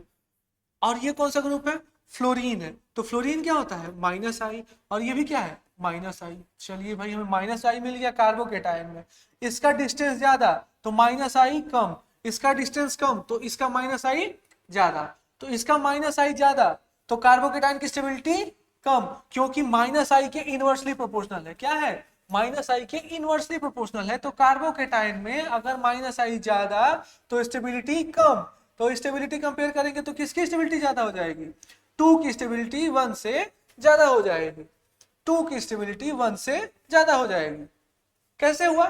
और ये कौन सा ग्रुप है? फ्लोरीन है। तो फ्लोरीन क्या होता है? माइनस आई, और ये भी क्या है? माइनस आई। चलिए भाई, हमें माइनस आई मिल गया कार्बोकेटायन में। इसका डिस्टेंस ज्यादा तो माइनस आई कम, इसका डिस्टेंस कम तो इसका माइनस आई ज्यादा। तो इसका माइनस आई ज्यादा तो कार्बोकेटायन की स्टेबिलिटी कम, क्योंकि माइनस आई के इनवर्सली प्रोपोर्शनल है। क्या है? माइनस आई के इनवर्सली प्रोपोर्शनल है। तो कार्बोकेटायन में अगर माइनस आई ज्यादा तो स्टेबिलिटी कम। तो स्टेबिलिटी कंपेयर करेंगे तो किसकी स्टेबिलिटी ज्यादा हो जाएगी? 2 की स्टेबिलिटी 1 से ज्यादा हो जाएगी। 2 की स्टेबिलिटी 1 से ज्यादा हो जाएगी। कैसे हुआ?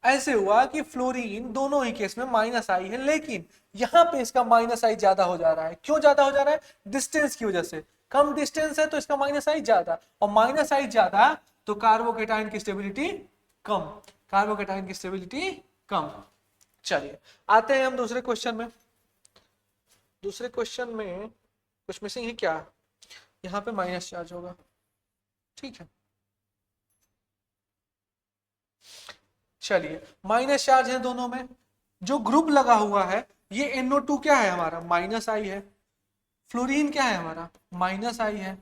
ऐसे हुआ कि फ्लोरीन दोनों ही केस में माइनस आई है, लेकिन यहां पे इसका माइनस आई ज्यादा हो जा रहा है। क्यों ज्यादा हो जा रहा है? डिस्टेंस की वजह से। कम डिस्टेंस है तो इसका माइनस आई ज्यादा, और माइनस आई ज्यादा तो कार्बोकेटायन की स्टेबिलिटी कम। कार्बोकेटायन की स्टेबिलिटी कम। चलिए आते हैं हम दूसरे क्वेश्चन में। दूसरे क्वेश्चन में कुछ मिसिंग है क्या? यहाँ पे माइनस चार्ज होगा, ठीक है। चलिए माइनस चार्ज है दोनों में। जो ग्रुप लगा हुआ है ये NO2 क्या है हमारा? माइनस आई है। फ्लोरीन क्या है हमारा? माइनस आई है।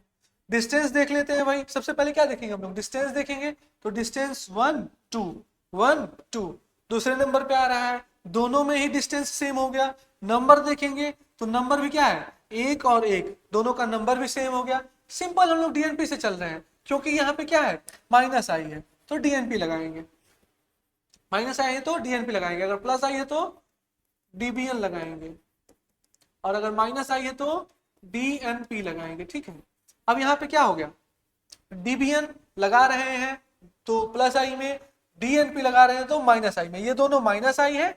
डिस्टेंस देख लेते हैं भाई। सबसे पहले क्या देखेंगे हम लोग? डिस्टेंस देखेंगे। तो डिस्टेंस 1 2 1 2 दूसरे नंबर पे आ रहा है, दोनों में ही डिस्टेंस सेम हो गया। नंबर देखेंगे तो नंबर भी क्या है? 1 और 1, दोनों का नंबर भी सेम हो गया। सिंपल हम लोग डीएनपी से चल रहे हैं, क्योंकि यहाँ पे क्या है? माइनस आई है तो डीएनपी लगाएंगे। माइनस आई है तो डीएनपी लगाएंगे, अगर प्लस आई है तो डीबीएन लगाएंगे, और अगर माइनस आई है तो डीएनपी लगाएंगे। ठीक है, अब यहाँ पे क्या हो गया? डीबीएन लगा रहे हैं तो प्लस आई में, डीएनपी लगा रहे हैं तो माइनस आई में। ये दोनों माइनस आई है,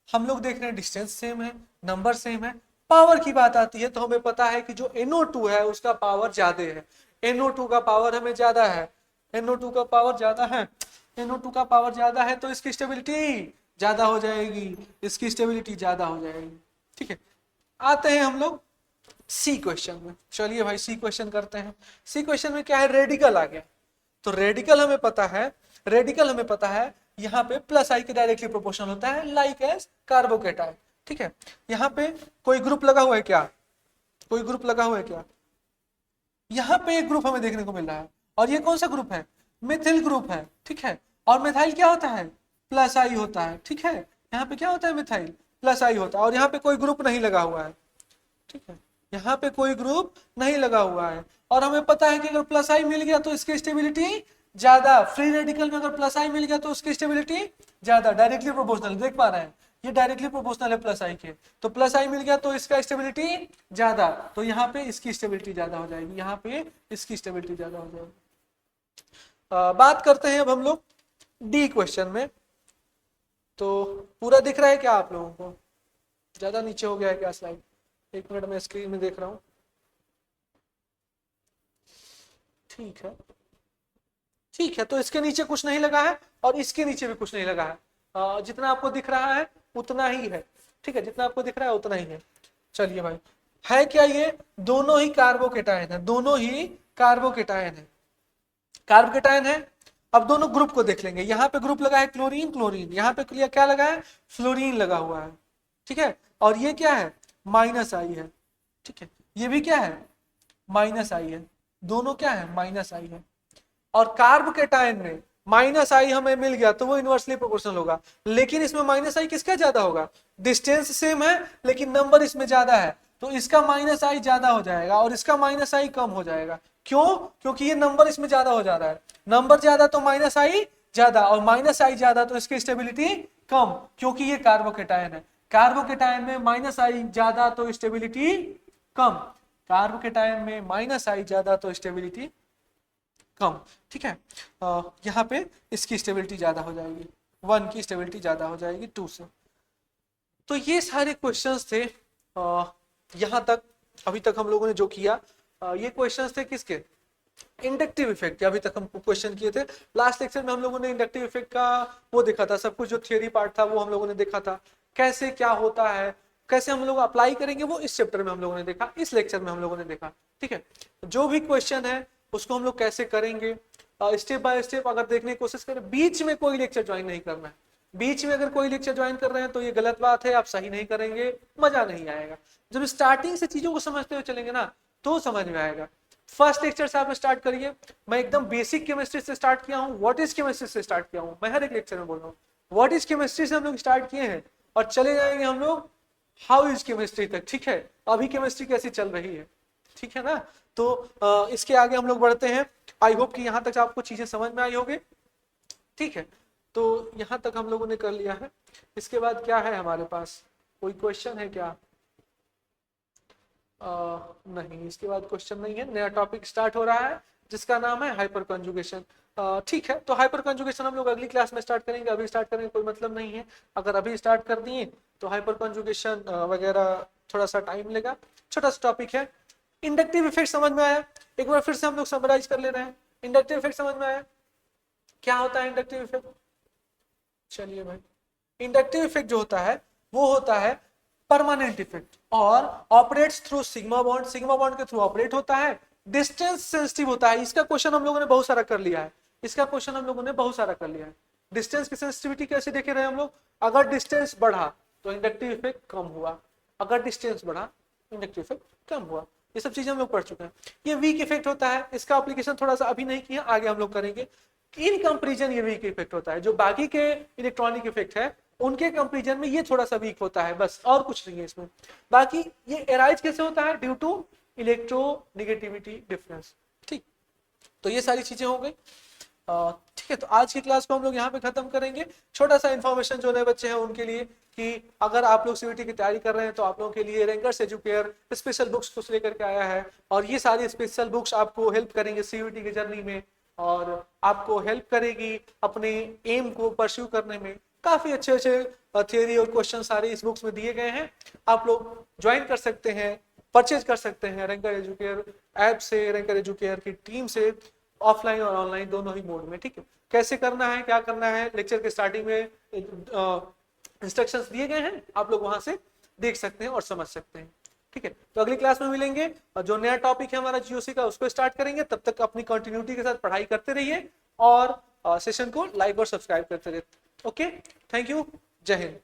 हम लोग देख रहे हैं डिस्टेंस सेम है, नंबर सेम है। पावर की बात आती है तो हमें पता है कि जो NO2 है उसका पावर ज्यादा है। NO2 का पावर हमें ज्यादा है, NO2 का पावर ज्यादा है, NO2 का पावर ज्यादा है तो इसकी स्टेबिलिटी ज्यादा हो जाएगी, इसकी स्टेबिलिटी ज्यादा हो जाएगी। ठीक है, आते हैं हम लोग सी क्वेश्चन में। चलिए भाई सी क्वेश्चन करते हैं। सी क्वेश्चन में क्या है? रेडिकल आ गया। तो रेडिकल हमें पता है, रेडिकल हमें पता है यहाँ पे प्लस आई के डायरेक्टली प्रोपोर्शनल होता है, लाइक एज कार्बोकेटायन। ठीक है, यहाँ पे कोई ग्रुप लगा हुआ है क्या? कोई ग्रुप लगा हुआ है क्या? यहाँ पे एक ग्रुप हमें देखने को मिल रहा है, और ये कौन सा ग्रुप है? मिथिल ग्रुप है। ठीक है, और मिथाइल क्या होता है? प्लस आई होता है। ठीक है, यहाँ पे क्या होता है? मिथाइल प्लस आई होता है, और यहाँ पे कोई ग्रुप नहीं लगा हुआ है। ठीक है, यहाँ पे कोई ग्रुप नहीं लगा हुआ है, और हमें पता है कि अगर प्लस आई मिल गया तो इसकी स्टेबिलिटी ज्यादा। फ्री रेडिकल में अगर प्लस आई मिल गया तो उसकी स्टेबिलिटी ज्यादा, डायरेक्टली प्रोपोर्शनल। देख पा रहे हैं ये डायरेक्टली प्रोपोर्शनल है प्लस आई के, तो प्लस आई मिल गया तो इसका स्टेबिलिटी ज्यादा, तो यहाँ पे इसकी स्टेबिलिटी ज्यादा हो जाएगी, यहाँ पे इसकी स्टेबिलिटी ज्यादा हो जाएगी। बात करते हैं अब हम लोग डी क्वेश्चन में। तो पूरा दिख रहा है क्या आप लोगों को? ज्यादा नीचे हो गया है क्या स्लाइड? एक मिनट में स्क्रीन में देख रहा हूं। ठीक है, ठीक है, तो इसके नीचे कुछ नहीं लगा है और इसके नीचे भी कुछ नहीं लगा है। जितना आपको दिख रहा है उतना ही है। ठीक है, जितना आपको दिख रहा है उतना ही है। चलिए भाई, है क्या ये? दोनों ही कार्बोकेटायन है, दोनों ही कार्बोकेटायन है। कार्बोकेटायन है। अब दोनों ग्रुप को देख लेंगे, यहाँ पे ग्रुप लगा है क्लोरीन क्लोरीन, यहाँ पे क्या लगा है, फ्लोरीन लगा हुआ है, ठीक है। और ये क्या है, माइनस आई है, ठीक है। ये भी क्या है, माइनस आई है, दोनों क्या है, माइनस आई है। और कार्बोकेटायन में माइनस आई हमें मिल गया तो वो इनवर्सली प्रोपोर्शनल होगा, लेकिन इसमें माइनस आई किसका ज्यादा होगा, डिस्टेंस सेम है लेकिन नंबर इसमें ज्यादा है, तो इसका माइनस आई ज्यादा हो जाएगा और इसका माइनस आई कम हो जाएगा। क्यों, क्योंकि ये नंबर इसमें ज्यादा हो जा रहा है, नंबर ज्यादा तो माइनस आई ज्यादा, और माइनस आई ज्यादा तो इसकी स्टेबिलिटी कम, क्योंकि ये कार्बोकेटायन है। कार्बोकेटायन में माइनस आई ज्यादा तो स्टेबिलिटी कम, कार्बोकेटायन में माइनस आई ज्यादा तो स्टेबिलिटी कम, ठीक है। यहाँ पे इसकी स्टेबिलिटी ज्यादा हो जाएगी, 1 की स्टेबिलिटी ज्यादा हो जाएगी 2 से। तो ये सारे क्वेश्चंस थे यहाँ तक, अभी तक हम लोगों ने जो किया ये क्वेश्चंस थे किसके, इंडक्टिव इफेक्ट के। अभी तक हम क्वेश्चन किए थे, लास्ट लेक्चर में हम लोगों ने इंडक्टिव इफेक्ट का वो देखा था, सब कुछ जो थियोरी पार्ट था वो हम लोगों ने देखा था, कैसे क्या होता है, कैसे हम लोग अप्लाई करेंगे वो इस चैप्टर में हम लोगों ने देखा, इस लेक्चर में हम लोगों ने देखा, ठीक है। जो भी क्वेश्चन है उसको हम लोग कैसे करेंगे स्टेप बाय स्टेप अगर देखने की कोशिश करें। बीच में कोई लेक्चर ज्वाइन नहीं करना है, बीच में अगर कोई लेक्चर ज्वाइन कर रहे हैं तो ये गलत बात है, आप सही नहीं करेंगे, मजा नहीं आएगा। जब स्टार्टिंग से चीजों को समझते हुए चलेंगे ना तो समझ में आएगा। फर्स्ट लेक्चर से आप स्टार्ट करिए, मैं एकदम बेसिक केमिस्ट्री से स्टार्ट किया हूँ, व्हाट इज केमिस्ट्री से स्टार्ट किया हूँ, मैं हर एक लेक्चर में बोल रहा हूँ व्हाट इज केमिस्ट्री से हम लोग स्टार्ट किए हैं और चले जाएंगे हम लोग हाउ इज केमिस्ट्री तक, ठीक है। अभी केमिस्ट्री कैसी चल रही है, ठीक है ना। तो इसके आगे हम लोग बढ़ते हैं। आई होप कि यहाँ तक आपको चीजें समझ में आई होगी, ठीक है। तो यहाँ तक हम लोगों ने कर लिया है। इसके बाद क्या है हमारे पास, कोई क्वेश्चन है क्या? नहीं, इसके बाद क्वेश्चन नहीं है। नया टॉपिक स्टार्ट हो रहा है जिसका नाम है हाइपर कंजुगेशन, ठीक है। तो हाइपर कंजुगेशन हम लोग अगली क्लास में स्टार्ट करेंगे, अभी स्टार्ट करने का कोई मतलब नहीं है। अगर अभी स्टार्ट कर दिए तो हाइपर कंजुगेशन वगैरह थोड़ा सा टाइम लेगा, छोटा सा टॉपिक है। इंडक्टिव इफेक्ट समझ में आया, एक बार फिर से हम लोग समराइज कर ले रहे हैं। इंडक्टिव इफेक्ट समझ में आया, क्या होता है इंडक्टिव इफेक्ट? चलिए भाई, इंडक्टिव इफेक्ट जो होता है वो होता है परमानेंट इफेक्ट और operates through sigma bond, sigma bond के थ्रू ऑपरेट होता है, डिस्टेंस सेंसिटिव होता है। इसका क्वेश्चन हम लोगों ने बहुत सारा कर लिया है, इसका क्वेश्चन हम लोगों ने बहुत सारा कर लिया है। डिस्टेंस की सेंसिटिविटी कैसे देखे रहे हम लोग, अगर डिस्टेंस बढ़ा तो इंडक्टिव इफेक्ट कम हुआ, अगर डिस्टेंस बढ़ा इंडक्टिव इफेक्ट कम हुआ, ये सब चीजें हम लोग पढ़ चुके हैं। ये वीक इफेक्ट होता है, इसका एप्लीकेशन थोड़ा सा अभी नहीं किया, आगे हम लोग करेंगे। इन कंपेरिजन ये वीक इफेक्ट होता है, जो बाकी के इलेक्ट्रॉनिक इफेक्ट है उनके कंपेरिजन में ये थोड़ा सा वीक होता है, बस और कुछ नहीं है इसमें। बाकी ये एराइज कैसे होता है, ड्यू टू इलेक्ट्रोनेगेटिविटी डिफरेंस, ठीक। तो ये सारी चीजें हो गई, ठीक है। तो आज की क्लास को हम लोग यहाँ पे खत्म करेंगे। छोटा सा इन्फॉर्मेशन जो नए बच्चे हैं उनके लिए कि अगर आप लोग सीयूईटी की तैयारी कर रहे हैं तो आप लोगों के लिए रैंकर्स एजुकेयर स्पेशल बुक्स कुछ लेकर के आया है, और ये सारी स्पेशल बुक्स आपको हेल्प करेंगे सीयूईटी की जर्नी में, और आपको हेल्प करेगी अपने एम को परस्यू करने में। काफी अच्छे अच्छे थियोरी और क्वेश्चन सारे इस बुक्स में दिए गए हैं, आप लोग ज्वाइन कर सकते हैं, परचेज कर सकते हैं रैंकर एजुकेयर ऐप से, रैंकर एजुकेयर की टीम से, ऑफलाइन और ऑनलाइन दोनों ही मोड में, ठीक है। कैसे करना है, क्या करना है, लेक्चर के स्टार्टिंग में इंस्ट्रक्शंस दिए गए हैं, आप लोग वहां से देख सकते हैं और समझ सकते हैं, ठीक है। तो अगली क्लास में मिलेंगे और जो नया टॉपिक है हमारा जीओसी का उसको स्टार्ट करेंगे। तब तक अपनी कंटिन्यूटी के साथ पढ़ाई करते रहिए और सेशन को लाइक और सब्सक्राइब करते रहिए। ओके, थैंक यू, जय हिंद।